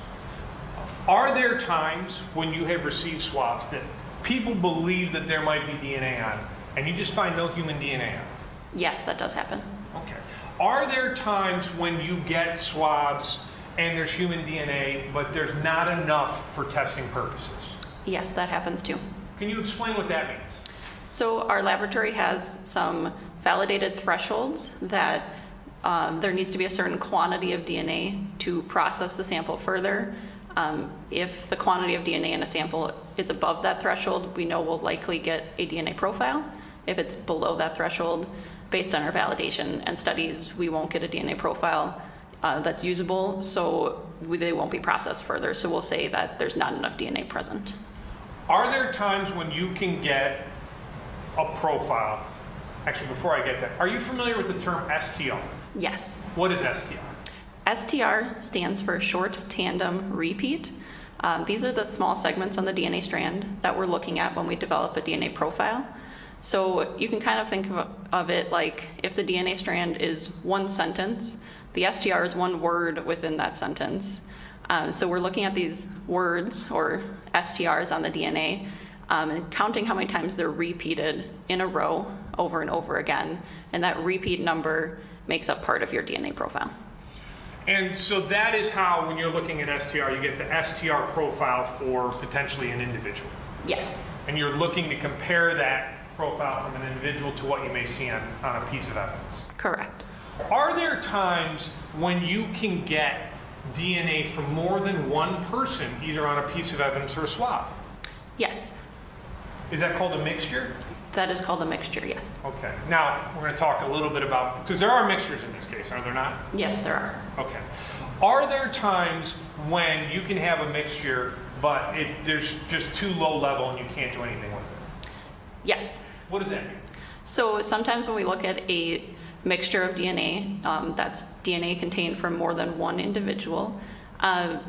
are there times when you have received swabs that people believe that there might be DNA on it and you just find no human DNA on it? Yes, that does happen. Okay. Are there times when you get swabs and there's human DNA, but there's not enough for testing purposes? Yes, that happens too. Can you explain what that means? So our laboratory has some validated thresholds that there needs to be a certain quantity of DNA to process the sample further. If the quantity of DNA in a sample is above that threshold, we know we'll likely get a DNA profile. If it's below that threshold, based on our validation and studies, we won't get a DNA profile that's usable, so they won't be processed further. So we'll say that there's not enough DNA present. Are there times when you can get a profile? Actually, before I get that, are you familiar with the term STR? Yes. What is STR? STR stands for short tandem repeat. These are the small segments on the DNA strand that we're looking at when we develop a DNA profile. So you can kind of think of it like if the DNA strand is one sentence, the STR is one word within that sentence. So we're looking at these words or STRs on the DNA and counting how many times they're repeated in a row over and over again. And that repeat number makes up part of your DNA profile. And so that is how, when you're looking at STR, you get the STR profile for potentially an individual. Yes. And you're looking to compare that profile from an individual to what you may see on a piece of evidence. Correct. Are there times when you can get DNA from more than one person, either on a piece of evidence or a swab? Yes. Is that called a mixture? That is called a mixture, yes. Okay. Now, we're going to talk a little bit about, because there are mixtures in this case, are there not? Yes, there are. Okay. Are there times when you can have a mixture, but there's just too low level and you can't do anything with it? Yes. What does that mean? So sometimes when we look at a mixture of DNA, that's DNA contained from more than one individual,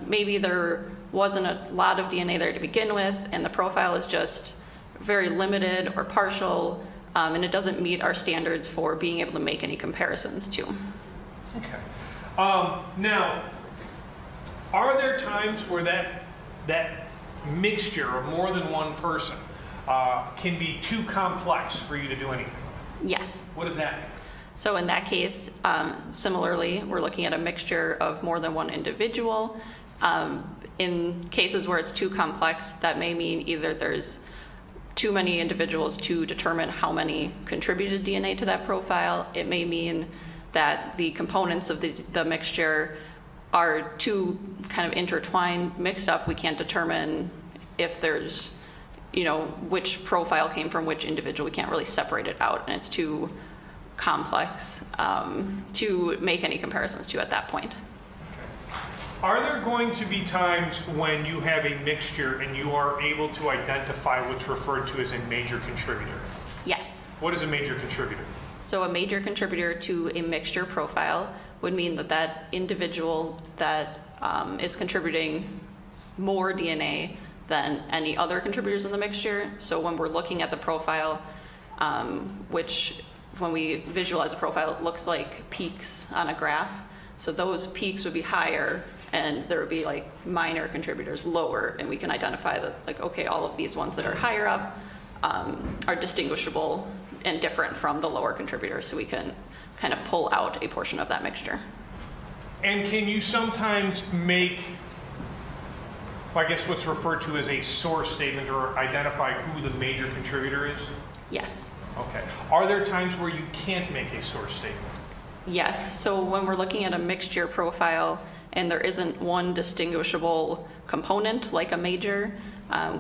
maybe there wasn't a lot of DNA there to begin with, and the profile is just very limited or partial, and it doesn't meet our standards for being able to make any comparisons to. Okay. Now, are there times where that that mixture of more than one person can be too complex for you to do anything? Yes. What does that mean? So in that case, similarly, we're looking at a mixture of more than one individual. In cases where it's too complex, that may mean either there's too many individuals to determine how many contributed DNA to that profile. It may mean that the components of the mixture are too kind of intertwined, mixed up. We can't determine if there's, you know, which profile came from which individual. We can't really separate it out, and it's too complex to make any comparisons to at that point. Are there going to be times when you have a mixture and you are able to identify what's referred to as a major contributor? Yes. What is a major contributor? So a major contributor to a mixture profile would mean that that individual that is contributing more DNA than any other contributors in the mixture. So when we're looking at the profile, which when we visualize a profile, it looks like peaks on a graph. So those peaks would be higher, and there would be like minor contributors lower, and we can identify that, like, okay, all of these ones that are higher up are distinguishable and different from the lower contributors, so we can kind of pull out a portion of that mixture. And can you sometimes make, I guess, what's referred to as a source statement, or identify who the major contributor is? Yes. Okay. Are there times where you can't make a source statement? Yes. So when we're looking at a mixture profile and there isn't one distinguishable component like a major,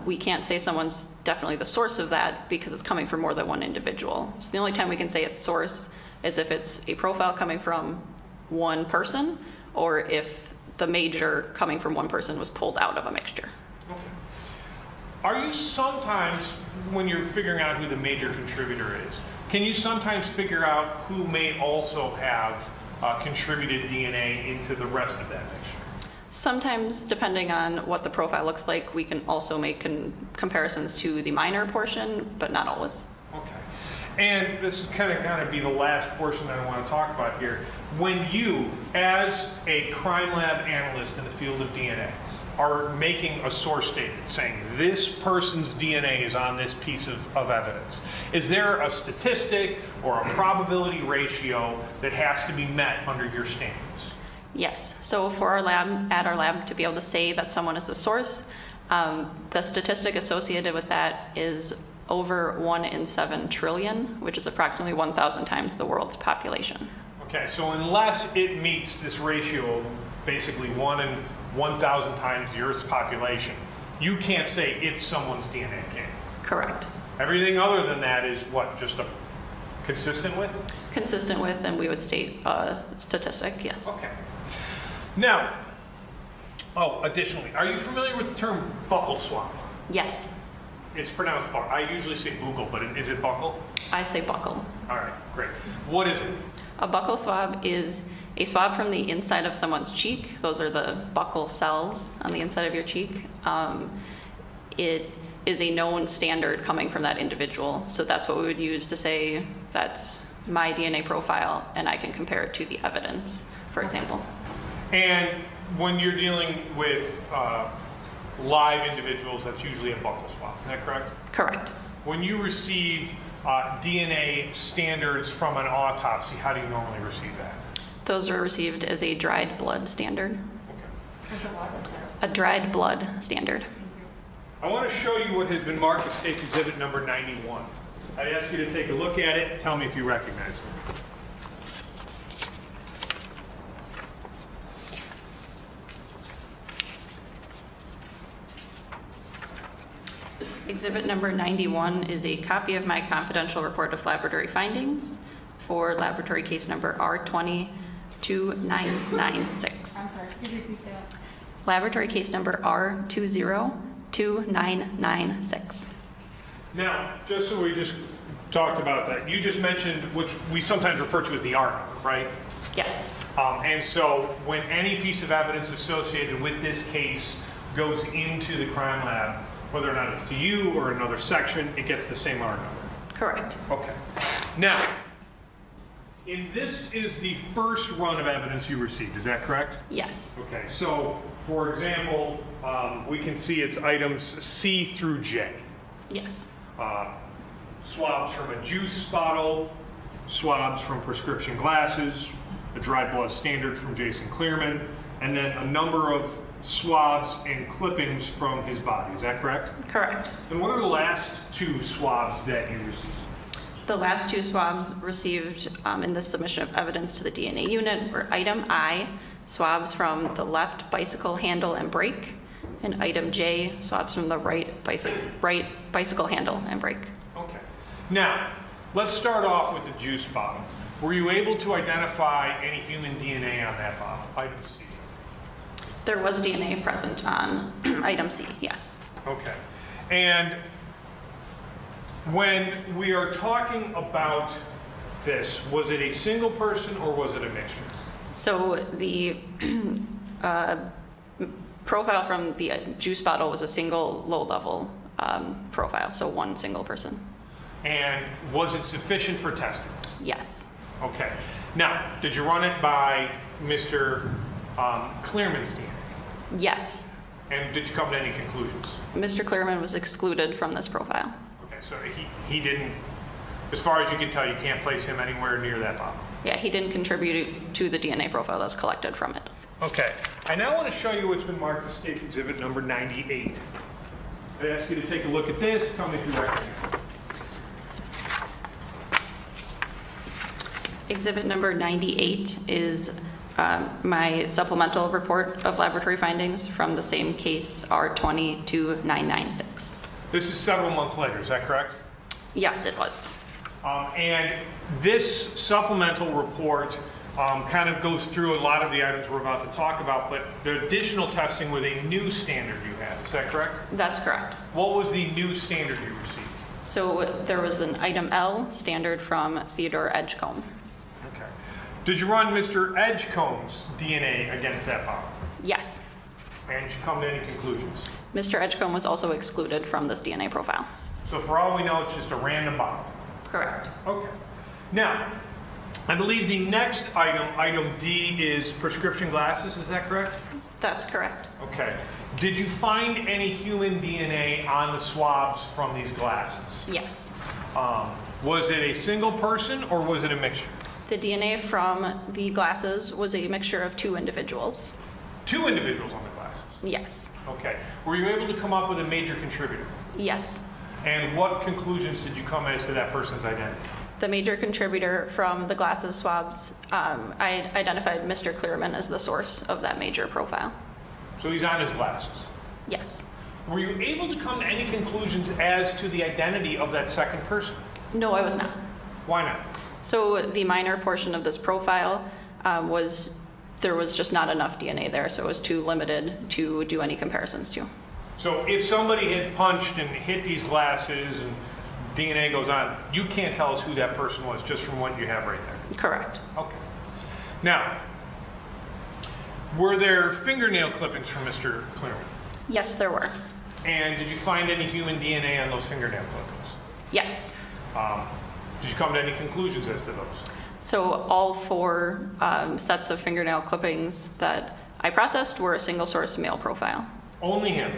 we can't say someone's definitely the source of that because it's coming from more than one individual. So the only time we can say it's source is if it's a profile coming from one person, or if the major coming from one person was pulled out of a mixture. Okay. Are you sometimes, when you're figuring out who the major contributor is, can you sometimes figure out who may also have contributed DNA into the rest of that mixture? Sometimes, depending on what the profile looks like, we can also make comparisons to the minor portion, but not always. Okay. And this is kind of going to be the last portion that I want to talk about here. When you, as a crime lab analyst in the field of DNA, are making a source statement saying this person's DNA is on this piece of evidence, is there a statistic or a probability ratio that has to be met under your standards? Yes. So for our lab, at our lab, to be able to say that someone is the source, the statistic associated with that is over 1 in 7 trillion, which is approximately 1,000 times the world's population. Okay, so unless it meets this ratio of basically 1 in 1,000 times the Earth's population, you can't say it's someone's DNA, can you? Correct. Everything other than that is what, just a consistent with? Consistent with, and we would state a statistic, yes. Okay. Now, additionally, are you familiar with the term buccal swab? Yes. It's pronounced buckle. I usually say buccal, but is it buckle? I say buccal. All right, great. What is it? A buccal swab is a swab from the inside of someone's cheek. Those are the buccal cells on the inside of your cheek. It is a known standard coming from that individual. So that's what we would use to say that's my DNA profile and I can compare it to the evidence, for example. And when you're dealing with live individuals, that's usually a buccal swab. Is that correct? Correct. When you receive DNA standards from an autopsy, how do you normally receive that? Those are received as a dried blood standard. Okay. A dried blood standard. I want to show you what has been marked as State's Exhibit number 91. I'd ask you to take a look at it and tell me if you recognize it. Exhibit number 91 is a copy of my confidential report of laboratory findings for laboratory case number R202996. I'm sorry, could you repeat that? Laboratory case number R202996. Now, just so we just talked about that, you just mentioned, which we sometimes refer to as the R number, right? Yes. And so when any piece of evidence associated with this case goes into the crime lab, whether or not it's to you or another section, it gets the same R number. Correct. Okay. Now, And this is the first run of evidence you received, is that correct? Yes. Okay, so for example, we can see it's items C through J. Yes. Swabs from a juice bottle, swabs from prescription glasses, a dried blood standard from Jason Cleereman, and then a number of swabs and clippings from his body. Is that correct? Correct. And what are the last two swabs that you received? The last two swabs received in the submission of evidence to the DNA unit were item I, swabs from the left bicycle handle and brake, and item J, swabs from the right bicycle handle and brake. Okay. Now, let's start off with the juice bottle. Were you able to identify any human DNA on that bottle? Item C. There was DNA present on item C, yes. Okay. And when we are talking about this, was it a single person or was it a mixture? So the profile from the juice bottle was a single low-level profile, so one single person. And was it sufficient for testing? Yes. Okay. Now, did you run it by Mr. Clearman's DNA? Yes. And did you come to any conclusions? Mr. Clearman was excluded from this profile. Okay, so he didn't, as far as you can tell, you can't place him anywhere near that bottle. Yeah, he didn't contribute to the DNA profile that was collected from it. Okay. I now want to show you what's been marked as State's Exhibit number 98. I ask you to take a look at this. Tell me if you recognize it. Exhibit number 98 is my supplemental report of laboratory findings from the same case, R202996. This is several months later, is that correct? Yes, it was. And this supplemental report kind of goes through a lot of the items we're about to talk about, but the additional testing with a new standard you had, is that correct? That's correct. What was the new standard you received? So there was an item L standard from Theodore Edgecomb. Okay. Did you run Mr. Edgecomb's DNA against that bottle? Yes. And did you come to any conclusions? Mr. Edgecomb was also excluded from this DNA profile. So for all we know, it's just a random bottle. Correct. Okay. Now, I believe the next item, item D, is prescription glasses. Is that correct? That's correct. Okay. Did you find any human DNA on the swabs from these glasses? Yes. Was it a single person or was it a mixture? The DNA from the glasses was a mixture of two individuals. Two individuals on the glasses? Yes. Okay. Were you able to come up with a major contributor? Yes. And what conclusions did you come as to that person's identity? The major contributor from the glasses swabs, I identified Mr. Cleereman as the source of that major profile. So he's on his glasses? Yes. Were you able to come to any conclusions as to the identity of that second person? No, I was not. Why not? So the minor portion of this profile there was just not enough DNA there, so it was too limited to do any comparisons to. So if somebody had punched and hit these glasses and DNA goes on, you can't tell us who that person was just from what you have right there? Correct. Okay. Now, were there fingernail clippings from Mr. Clearman? Yes, there were. And did you find any human DNA on those fingernail clippings? Yes. Did you come to any conclusions as to those? So all four sets of fingernail clippings that I processed were a single source male profile. Only him?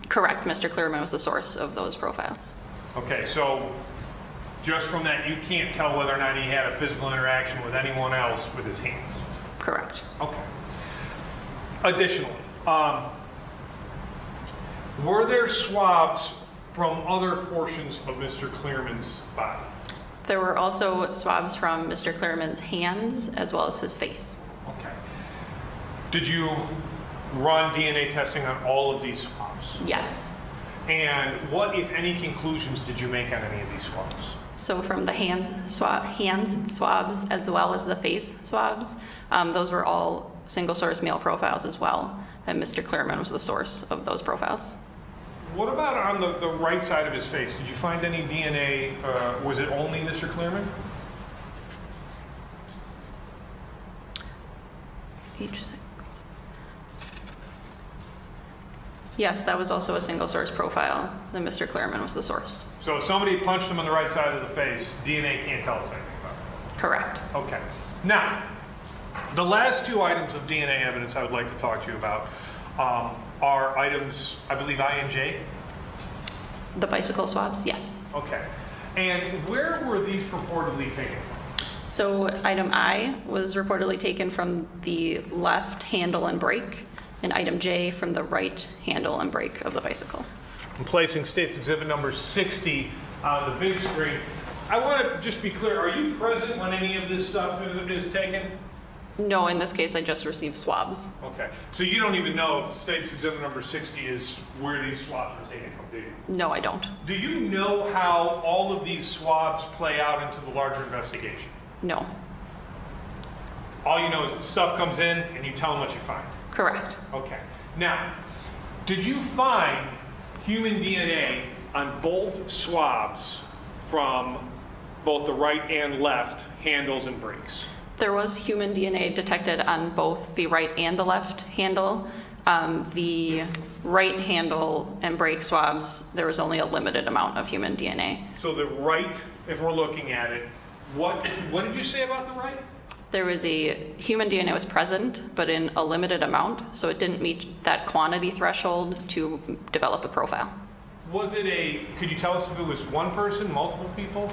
Correct. Mr. Clearman was the source of those profiles. Okay, so just from that, you can't tell whether or not he had a physical interaction with anyone else with his hands? Correct. Okay. Additionally, were there swabs from other portions of Mr. Clearman's body? There were also swabs from Mr. Clearman's hands as well as his face. Okay. Did you run DNA testing on all of these swabs? Yes. And what, if any, conclusions did you make on any of these swabs? So from the hands swabs as well as the face swabs, those were all single source male profiles as well, and Mr. Clearman was the source of those profiles. What about on the right side of his face? Did you find any DNA? Was it only Mr. Clearman? Yes, that was also a single source profile. Then Mr. Clearman was the source. So if somebody punched him on the right side of the face, DNA can't tell us anything about it? Correct. Okay. Now, the last two items of DNA evidence I would like to talk to you about are items, I believe, I and J. The bicycle swabs, yes. Okay. And where were these purportedly taken from? So item I was reportedly taken from the left handle and brake, and item J from the right handle and brake of the bicycle. I'm placing State's Exhibit number 60 on the big screen. I want to just be clear, are you present when any of this stuff is taken? No, in this case, I just received swabs. Okay. So you don't even know if State's Exhibit number 60 is where these swabs are taken from, do you? No, I don't. Do you know how all of these swabs play out into the larger investigation? No. All you know is the stuff comes in and you tell them what you find. Correct. Okay. Now, did you find human DNA on both swabs from both the right and left handles and brakes? There was human DNA detected on both the right and the left handle. The right handle and brake swabs, there was only a limited amount of human DNA. So the right, if we're looking at it, what did you say about the right? There was human DNA was present, but in a limited amount, so it didn't meet that quantity threshold to develop a profile. Was it could you tell us if it was one person, multiple people?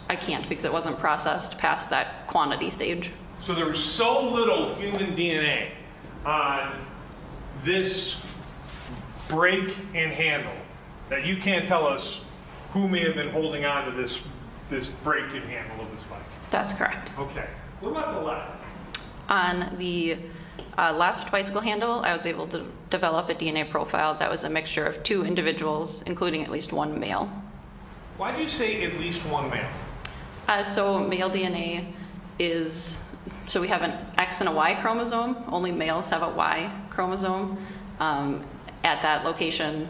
I can't because it wasn't processed past that quantity stage. So there was so little human DNA on this brake and handle that you can't tell us who may have been holding on to this brake and handle of this bike. That's correct. Okay. What about the left? On the left bicycle handle, I was able to develop a DNA profile that was a mixture of two individuals, including at least one male. Why do you say at least one male? So male DNA is, so we have an X and a Y chromosome. Only males have a Y chromosome. At that location,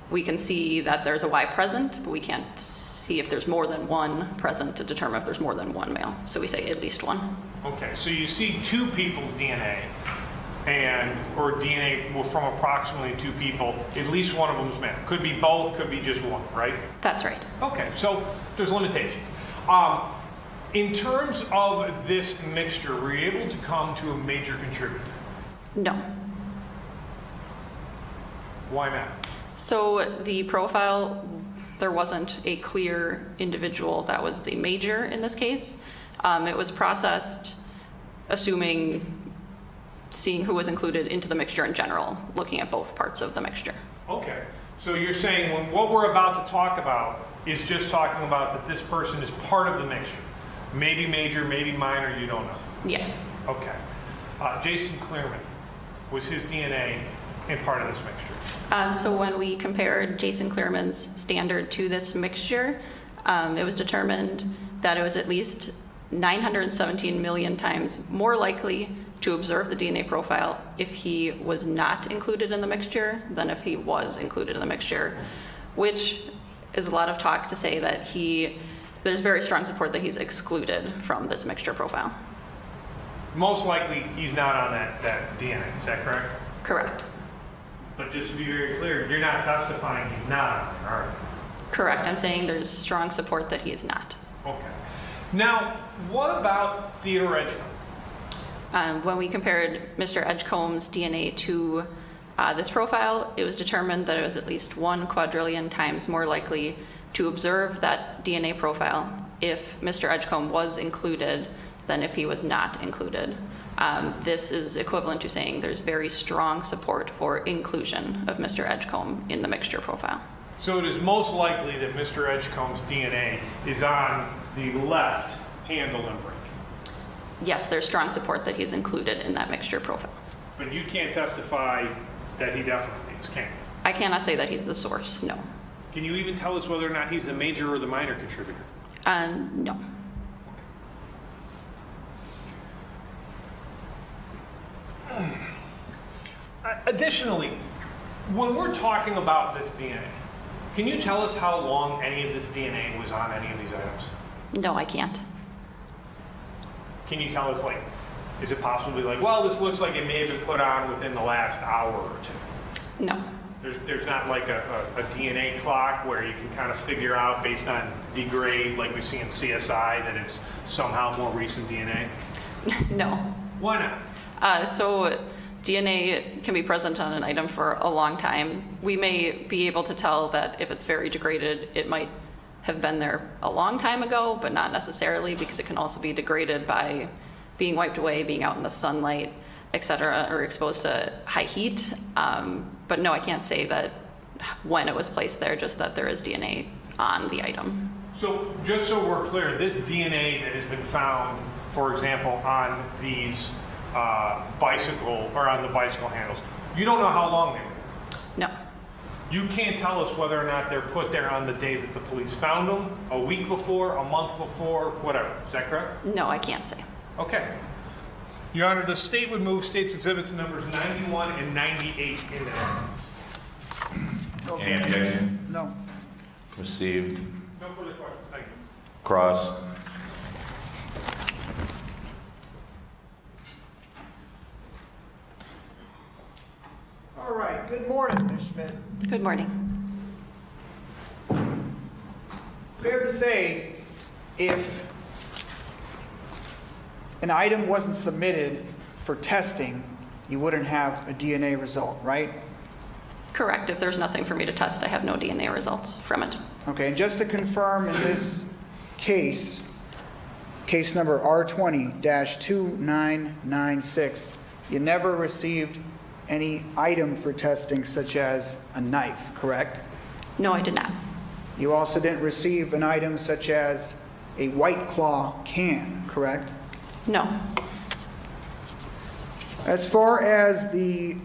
we can see that there's a Y present, but we can't see if there's more than one present to determine if there's more than one male. So we say at least one. Okay, so you see two people's DNA, or DNA from approximately two people, at least one of them is male. Could be both, could be just one, right? That's right. Okay, so there's limitations. In terms of this mixture, were you able to come to a major contributor? No. Why not? So the profile, there wasn't a clear individual that was the major in this case. It was processed seeing who was included into the mixture in general, looking at both parts of the mixture. Okay, so you're saying what we're about to talk about is just talking about that this person is part of the mixture. Maybe major, maybe minor, you don't know. Yes. Okay. Jason Cleereman, was his DNA in part of this mixture? So when we compared Jason Cleereman's standard to this mixture, it was determined that it was at least 917 million times more likely to observe the DNA profile if he was not included in the mixture than if he was included in the mixture, which is a lot of talk to say that there's very strong support that he's excluded from this mixture profile. Most likely he's not on that DNA, is that correct? Correct. But just to be very clear, you're not testifying he's not on there, are you? Correct. I'm saying there's strong support that he is not. Okay. Now, what about Theodore Edgecomb? When we compared Mr. Edgecomb's DNA to this profile, it was determined that it was at least 1 quadrillion times more likely to observe that DNA profile if Mr. Edgecomb was included than if he was not included. This is equivalent to saying there's very strong support for inclusion of Mr. Edgecomb in the mixture profile. So it is most likely that Mr. Edgecomb's DNA is on the left handle and brake. Yes, there's strong support that he's included in that mixture profile. But you can't testify that he definitely is, can you? I cannot say that he's the source, no. Can you even tell us whether or not he's the major or the minor contributor? No. Additionally, when we're talking about this DNA, can you tell us how long any of this DNA was on any of these items? No, I can't. Can you tell us, is it possibly well, this looks like it may have been put on within the last hour or two? No. There's not like a DNA clock where you can kind of figure out based on degrade, like we see in CSI, that it's somehow more recent DNA? No. Why not? So DNA can be present on an item for a long time. We may be able to tell that if it's very degraded, it might have been there a long time ago, but not necessarily, because it can also be degraded by being wiped away, being out in the sunlight, etc., or exposed to high heat. But no, I can't say that when it was placed there, just that there is DNA on the item. So just so we're clear, this DNA that has been found, for example, on these bicycle, or on the bicycle handles, you don't know how long they were? No. You can't tell us whether or not they're put there on the day that the police found them, a week before, a month before, whatever. Is that correct? No, I can't say. Okay. Your Honor, the state would move state's exhibits numbers 91 and 98 into evidence. Any objection? No. Received. No further questions. Thank you. Cross. All right, good morning, Ms. Schmitt. Good morning. Fair to say, if an item wasn't submitted for testing, you wouldn't have a DNA result, right? Correct. If there's nothing for me to test, I have no DNA results from it. Okay, and just to confirm, in this case, case number R20-2996, you never received any item for testing such as a knife, correct? No, I did not. You also didn't receive an item such as a White Claw can, correct? No. As far as the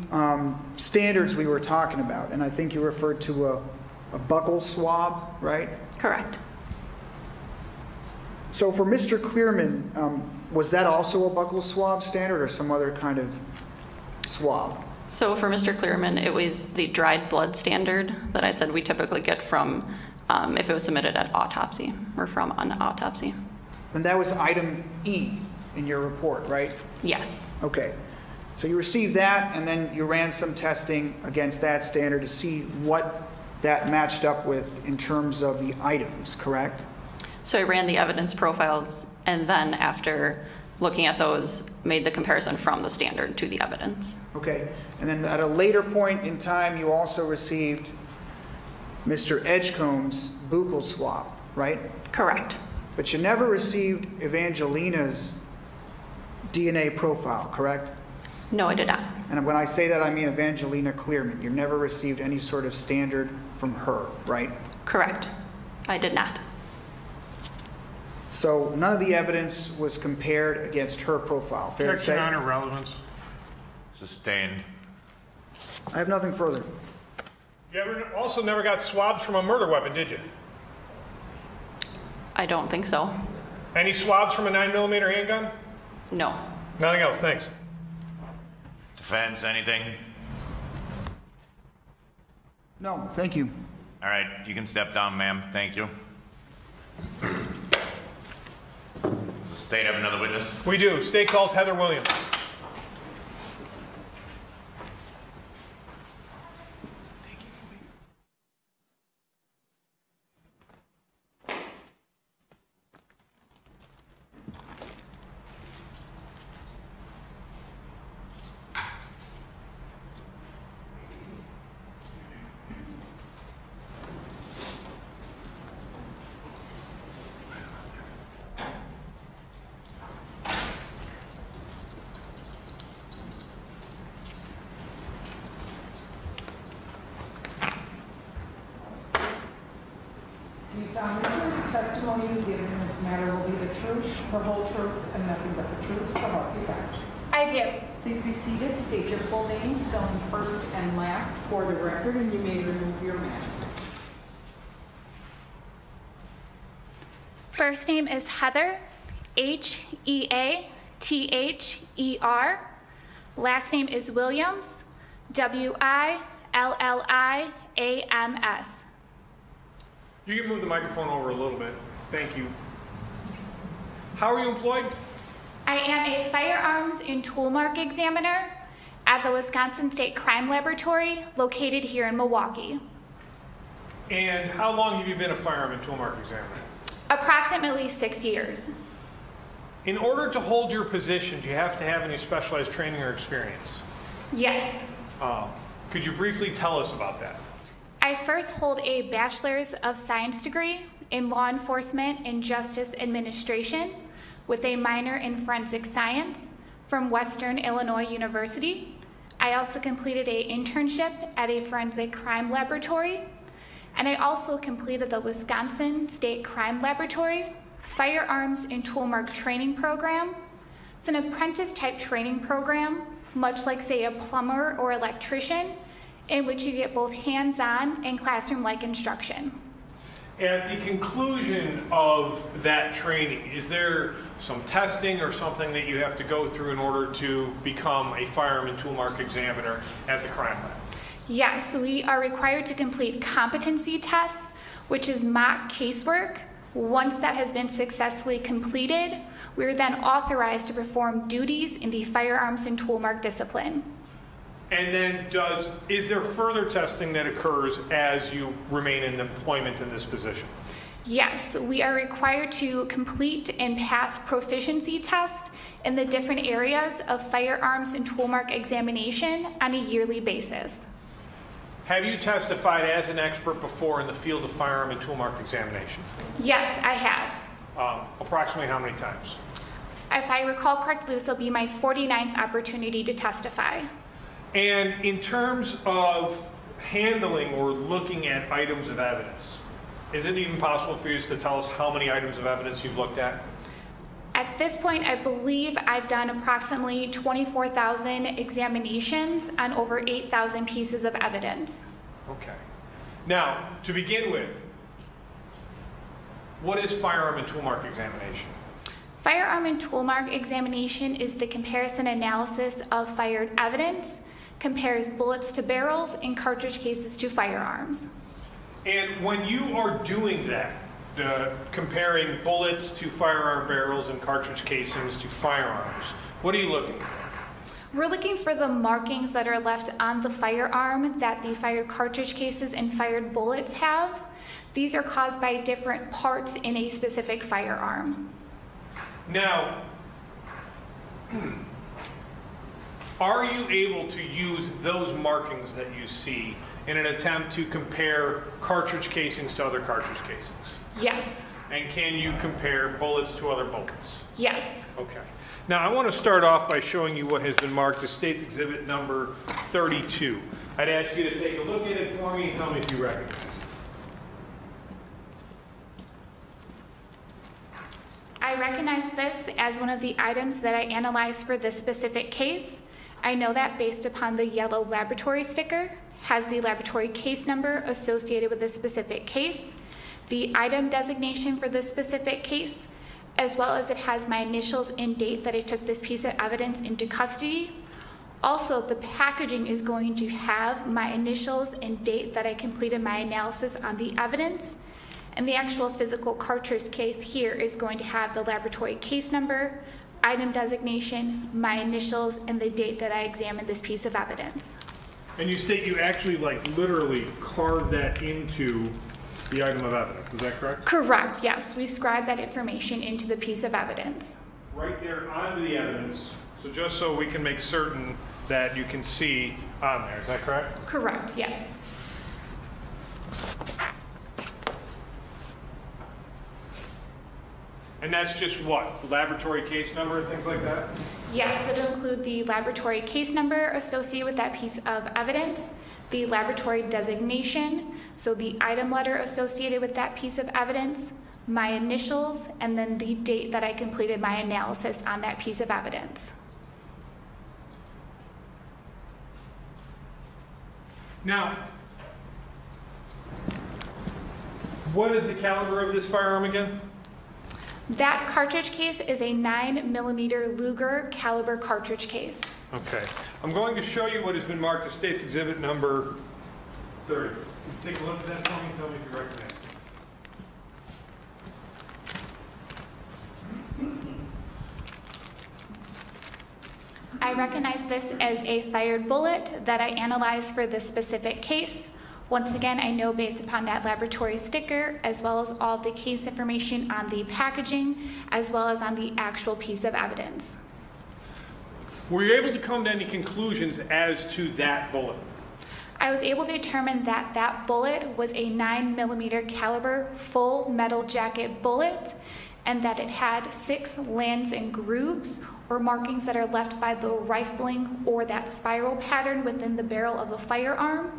standards we were talking about, and I think you referred to a buccal swab, right? Correct. So for Mr. Clearman, was that also a buccal swab standard or some other kind of swab? So for Mr. Clearman, it was the dried blood standard that I said we typically get from if it was submitted at autopsy or from an autopsy. And that was item E in your report, right? Yes. Okay. So you received that, and then you ran some testing against that standard to see what that matched up with in terms of the items, correct? So I ran the evidence profiles, and then after looking at those, made the comparison from the standard to the evidence. Okay. And then at a later point in time, you also received Mr. Edgecomb's buccal swab, right? Correct. But you never received Evangelina's DNA profile, correct? No, I did not. And when I say that, I mean Evangelina Clearman. You never received any sort of standard from her, right? Correct. I did not. So none of the evidence was compared against her profile. Fair to Objection, say? Honor, relevance. Sustained. I have nothing further. You also never got swabs from a murder weapon, did you? I don't think so. Any swabs from a 9mm handgun? No. Nothing else, thanks. Defense, anything? No, thank you. All right, you can step down, ma'am. Thank you. Does the state have another witness? We do. State calls Heather Williams. You solemnly swear the testimony you give in this matter will be the truth, the whole truth, and nothing but the truth, so help you God. I do. Please be seated. State your full name, spelling first and last for the record, and you may remove your mask. First name is Heather, Heather. Last name is Williams, Williams. You can move the microphone over a little bit. Thank you. How are you employed? I am a firearms and toolmark examiner at the Wisconsin State Crime Laboratory located here in Milwaukee. And how long have you been a firearm and toolmark examiner? Approximately 6 years. In order to hold your position, do you have to have any specialized training or experience? Yes. Could you briefly tell us about that? I first hold a Bachelor's of Science degree in Law Enforcement and Justice Administration with a minor in Forensic Science from Western Illinois University. I also completed an internship at a forensic crime laboratory, and I also completed the Wisconsin State Crime Laboratory Firearms and Toolmark Training Program. It's an apprentice-type training program, much like, say, a plumber or electrician, in which you get both hands-on and classroom-like instruction. At the conclusion of that training, is there some testing or something that you have to go through in order to become a firearm and toolmark examiner at the crime lab? Yes, we are required to complete competency tests, which is mock casework. Once that has been successfully completed, we are then authorized to perform duties in the firearms and toolmark discipline. And then is there further testing that occurs as you remain in employment in this position? Yes, we are required to complete and pass proficiency tests in the different areas of firearms and toolmark examination on a yearly basis. Have you testified as an expert before in the field of firearm and toolmark examination? Yes, I have. Approximately how many times? If I recall correctly, this will be my 49th opportunity to testify. And in terms of handling or looking at items of evidence, is it even possible for you to tell us how many items of evidence you've looked at? At this point, I believe I've done approximately 24,000 examinations on over 8,000 pieces of evidence. Okay. Now, to begin with, what is firearm and toolmark examination? Firearm and toolmark examination is the comparison analysis of fired evidence, compares bullets to barrels and cartridge cases to firearms. And when you are doing that, comparing bullets to firearm barrels and cartridge casings to firearms, what are you looking for? We're looking for the markings that are left on the firearm that the fired cartridge cases and fired bullets have. These are caused by different parts in a specific firearm. Now, are you able to use those markings that you see in an attempt to compare cartridge casings to other cartridge casings? Yes. And can you compare bullets to other bullets? Yes. Okay. Now, I want to start off by showing you what has been marked as State's Exhibit number 32. I'd ask you to take a look at it for me and tell me if you recognize it. I recognize this as one of the items that I analyzed for this specific case. I know that based upon the yellow laboratory sticker, has the laboratory case number associated with this specific case, the item designation for this specific case, as well as it has my initials and date that I took this piece of evidence into custody. Also, the packaging is going to have my initials and date that I completed my analysis on the evidence. And the actual physical cartridge case here is going to have the laboratory case number, item designation, my initials, and the date that I examined this piece of evidence. And you state you actually, literally carved that into the item of evidence, is that correct? Correct, yes. We scribed that information into the piece of evidence. Right there onto the evidence, so just so we can make certain that you can see on there, is that correct? Correct, yes. And that's just what? Laboratory case number and things like that? Yes, it'll include the laboratory case number associated with that piece of evidence, the laboratory designation, so the item letter associated with that piece of evidence, my initials, and then the date that I completed my analysis on that piece of evidence. Now, what is the caliber of this firearm again? That cartridge case is a 9mm Luger caliber cartridge case. Okay. I'm going to show you what has been marked as State's Exhibit number 30. Take a look at that for me and tell me if you recognize it. I recognize this as a fired bullet that I analyzed for this specific case. Once again, I know based upon that laboratory sticker, as well as all of the case information on the packaging, as well as on the actual piece of evidence. Were you able to come to any conclusions as to that bullet? I was able to determine that that bullet was a 9mm caliber full metal jacket bullet, and that it had 6 lands and grooves or markings that are left by the rifling or that spiral pattern within the barrel of a firearm,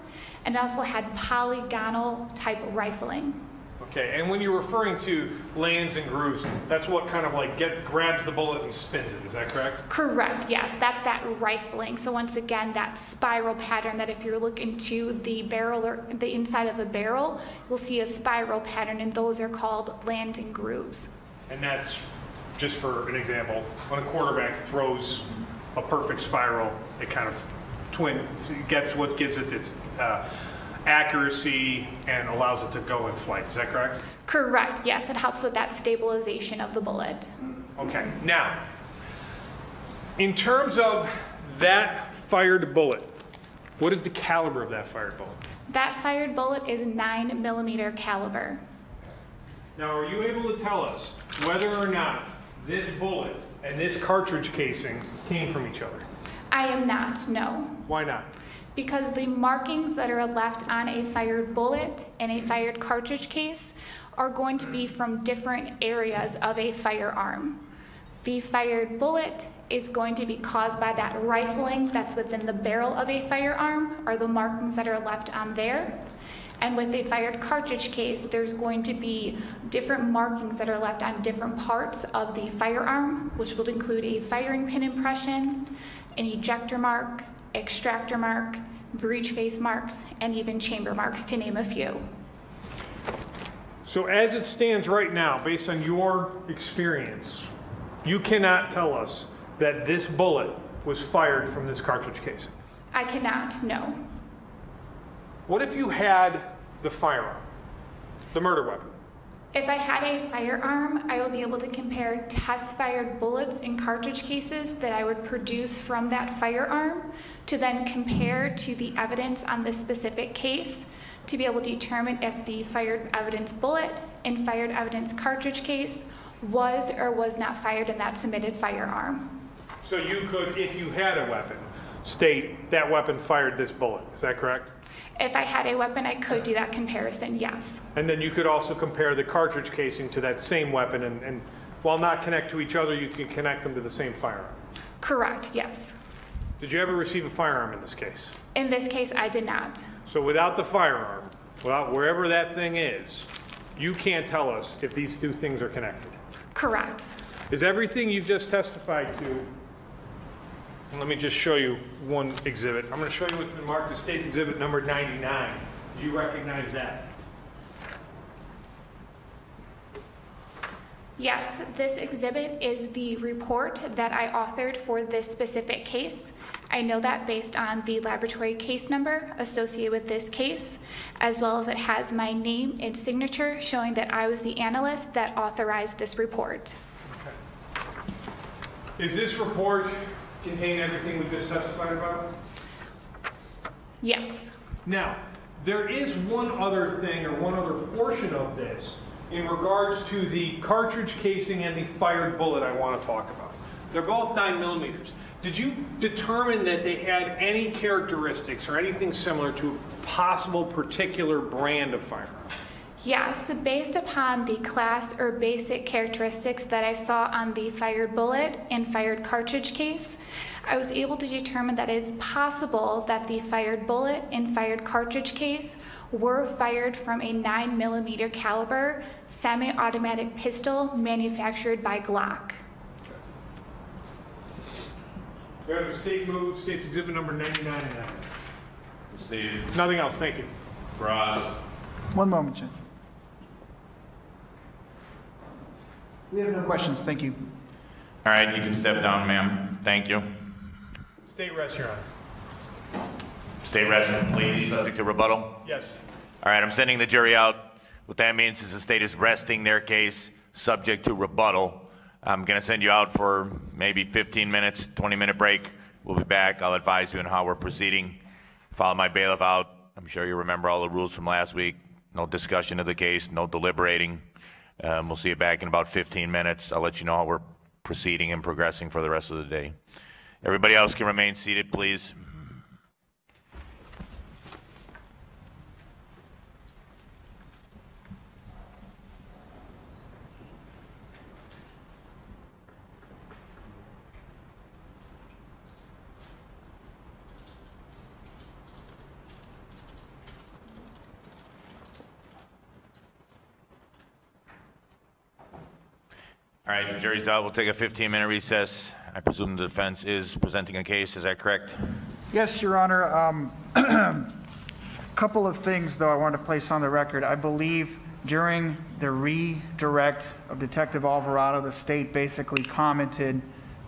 and also had polygonal type rifling. Okay, and when you're referring to lands and grooves, that's what kind of like grabs the bullet and spins it, is that correct? Correct, yes, that's that rifling. So once again, that spiral pattern that if you're looking to the barrel or the inside of a barrel, you'll see a spiral pattern, and those are called lands and grooves. And that's, just for an example, when a quarterback throws a perfect spiral, it kind of gets what gives it its accuracy and allows it to go in flight. Is that correct? Correct, yes. It helps with that stabilization of the bullet. Okay, now, in terms of that fired bullet, what is the caliber of that fired bullet? That fired bullet is 9mm caliber. Now, are you able to tell us whether or not this bullet and this cartridge casing came from each other? I am not, no. Why not? Because the markings that are left on a fired bullet and a fired cartridge case are going to be from different areas of a firearm. The fired bullet is going to be caused by that rifling that's within the barrel of a firearm, or the markings that are left on there. And with a fired cartridge case, there's going to be different markings that are left on different parts of the firearm, which will include a firing pin impression, an ejector mark, extractor mark, breech face marks, and even chamber marks, to name a few. So as it stands right now, based on your experience, you cannot tell us that this bullet was fired from this cartridge casing? I cannot, no. What if you had the firearm, the murder weapon? If I had a firearm, I would be able to compare test-fired bullets in cartridge cases that I would produce from that firearm to then compare to the evidence on this specific case to be able to determine if the fired evidence bullet and fired evidence cartridge case was or was not fired in that submitted firearm. So you could, if you had a weapon, state that weapon fired this bullet, is that correct? If I had a weapon, I could do that comparison, yes. And then you could also compare the cartridge casing to that same weapon, and while not connect to each other, you can connect them to the same firearm. Correct, yes. Did you ever receive a firearm in this case? In this case, I did not. So without the firearm, without wherever that thing is, you can't tell us if these two things are connected. Correct. Is everything you've just testified to, and let me just show you one exhibit. I'm going to show you what's been marked as State's Exhibit number 99. Do you recognize that? Yes, this exhibit is the report that I authored for this specific case. I know that based on the laboratory case number associated with this case, as well as it has my name and signature showing that I was the analyst that authorized this report. Okay. Is this report contain everything we just testified about? Yes. Now, there is one other thing, or one other portion of this in regards to the cartridge casing and the fired bullet I want to talk about. They're both 9mm. Did you determine that they had any characteristics or anything similar to a possible particular brand of firearm? Yes, based upon the class or basic characteristics that I saw on the fired bullet and fired cartridge case, I was able to determine that it is possible that the fired bullet and fired cartridge case were fired from a 9mm caliber semi-automatic pistol manufactured by Glock. We have a state move, State's Exhibit number 99 in that. Steve. Nothing else, thank you. Ross. One moment, Judge. We have no questions, thank you. All right, you can step down, ma'am. Thank you. State rest, Your Honor. State rest, please. Subject to rebuttal. Yes. All right, I'm sending the jury out. What that means is the state is resting their case subject to rebuttal. I'm going to send you out for maybe 15 minutes, 20-minute break. We'll be back. I'll advise you on how we're proceeding. Follow my bailiff out. I'm sure you remember all the rules from last week. No discussion of the case, no deliberating. We'll see you back in about 15 minutes. I'll let you know how we're proceeding and progressing for the rest of the day. Everybody else can remain seated, please. All right, the jury's out. We'll take a 15-minute recess. I presume the defense is presenting a case. Is that correct? Yes, Your Honor. A couple of things, though, I want to place on the record. I believe during the redirect of Detective Alvarado, the state basically commented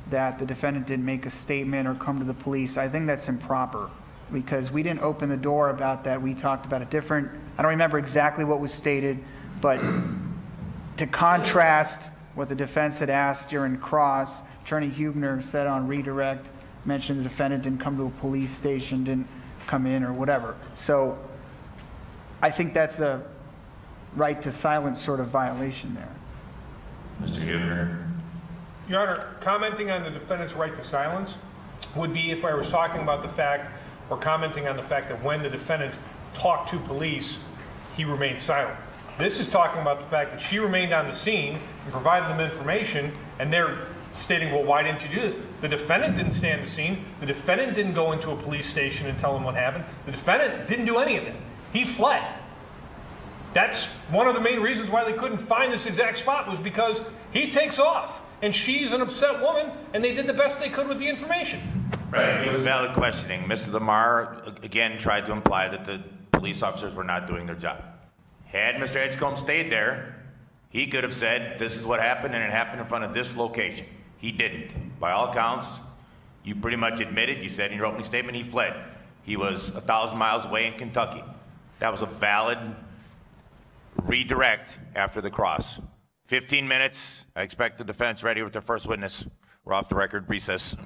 that the defendant didn't make a statement or come to the police. I think that's improper because we didn't open the door about that. We talked about a different, I don't remember exactly what was stated, but to contrast what the defense had asked during cross, Attorney Huebner said on redirect, mentioned the defendant didn't come to a police station, didn't come in or whatever. So I think that's a right to silence sort of violation there. Mr. Huebner. Your Honor, commenting on the defendant's right to silence would be if I was talking about the fact or commenting on the fact that when the defendant talked to police, he remained silent. This is talking about the fact that she remained on the scene and provided them information, and they're stating, well, why didn't you do this? The defendant didn't stay on the scene. The defendant didn't go into a police station and tell them what happened. The defendant didn't do any of it. He fled. That's one of the main reasons why they couldn't find this exact spot was because he takes off, and she's an upset woman, and they did the best they could with the information. Right, it was valid questioning. Mr. Lamar, again, tried to imply that the police officers were not doing their job. Had Mr. Edgecomb stayed there, he could have said, this is what happened, and it happened in front of this location. He didn't. By all accounts, you pretty much admitted, you said in your opening statement, he fled. He was 1,000 miles away in Kentucky. That was a valid redirect after the cross. 15 minutes. I expect the defense ready with their first witness. We're off the record. Recess.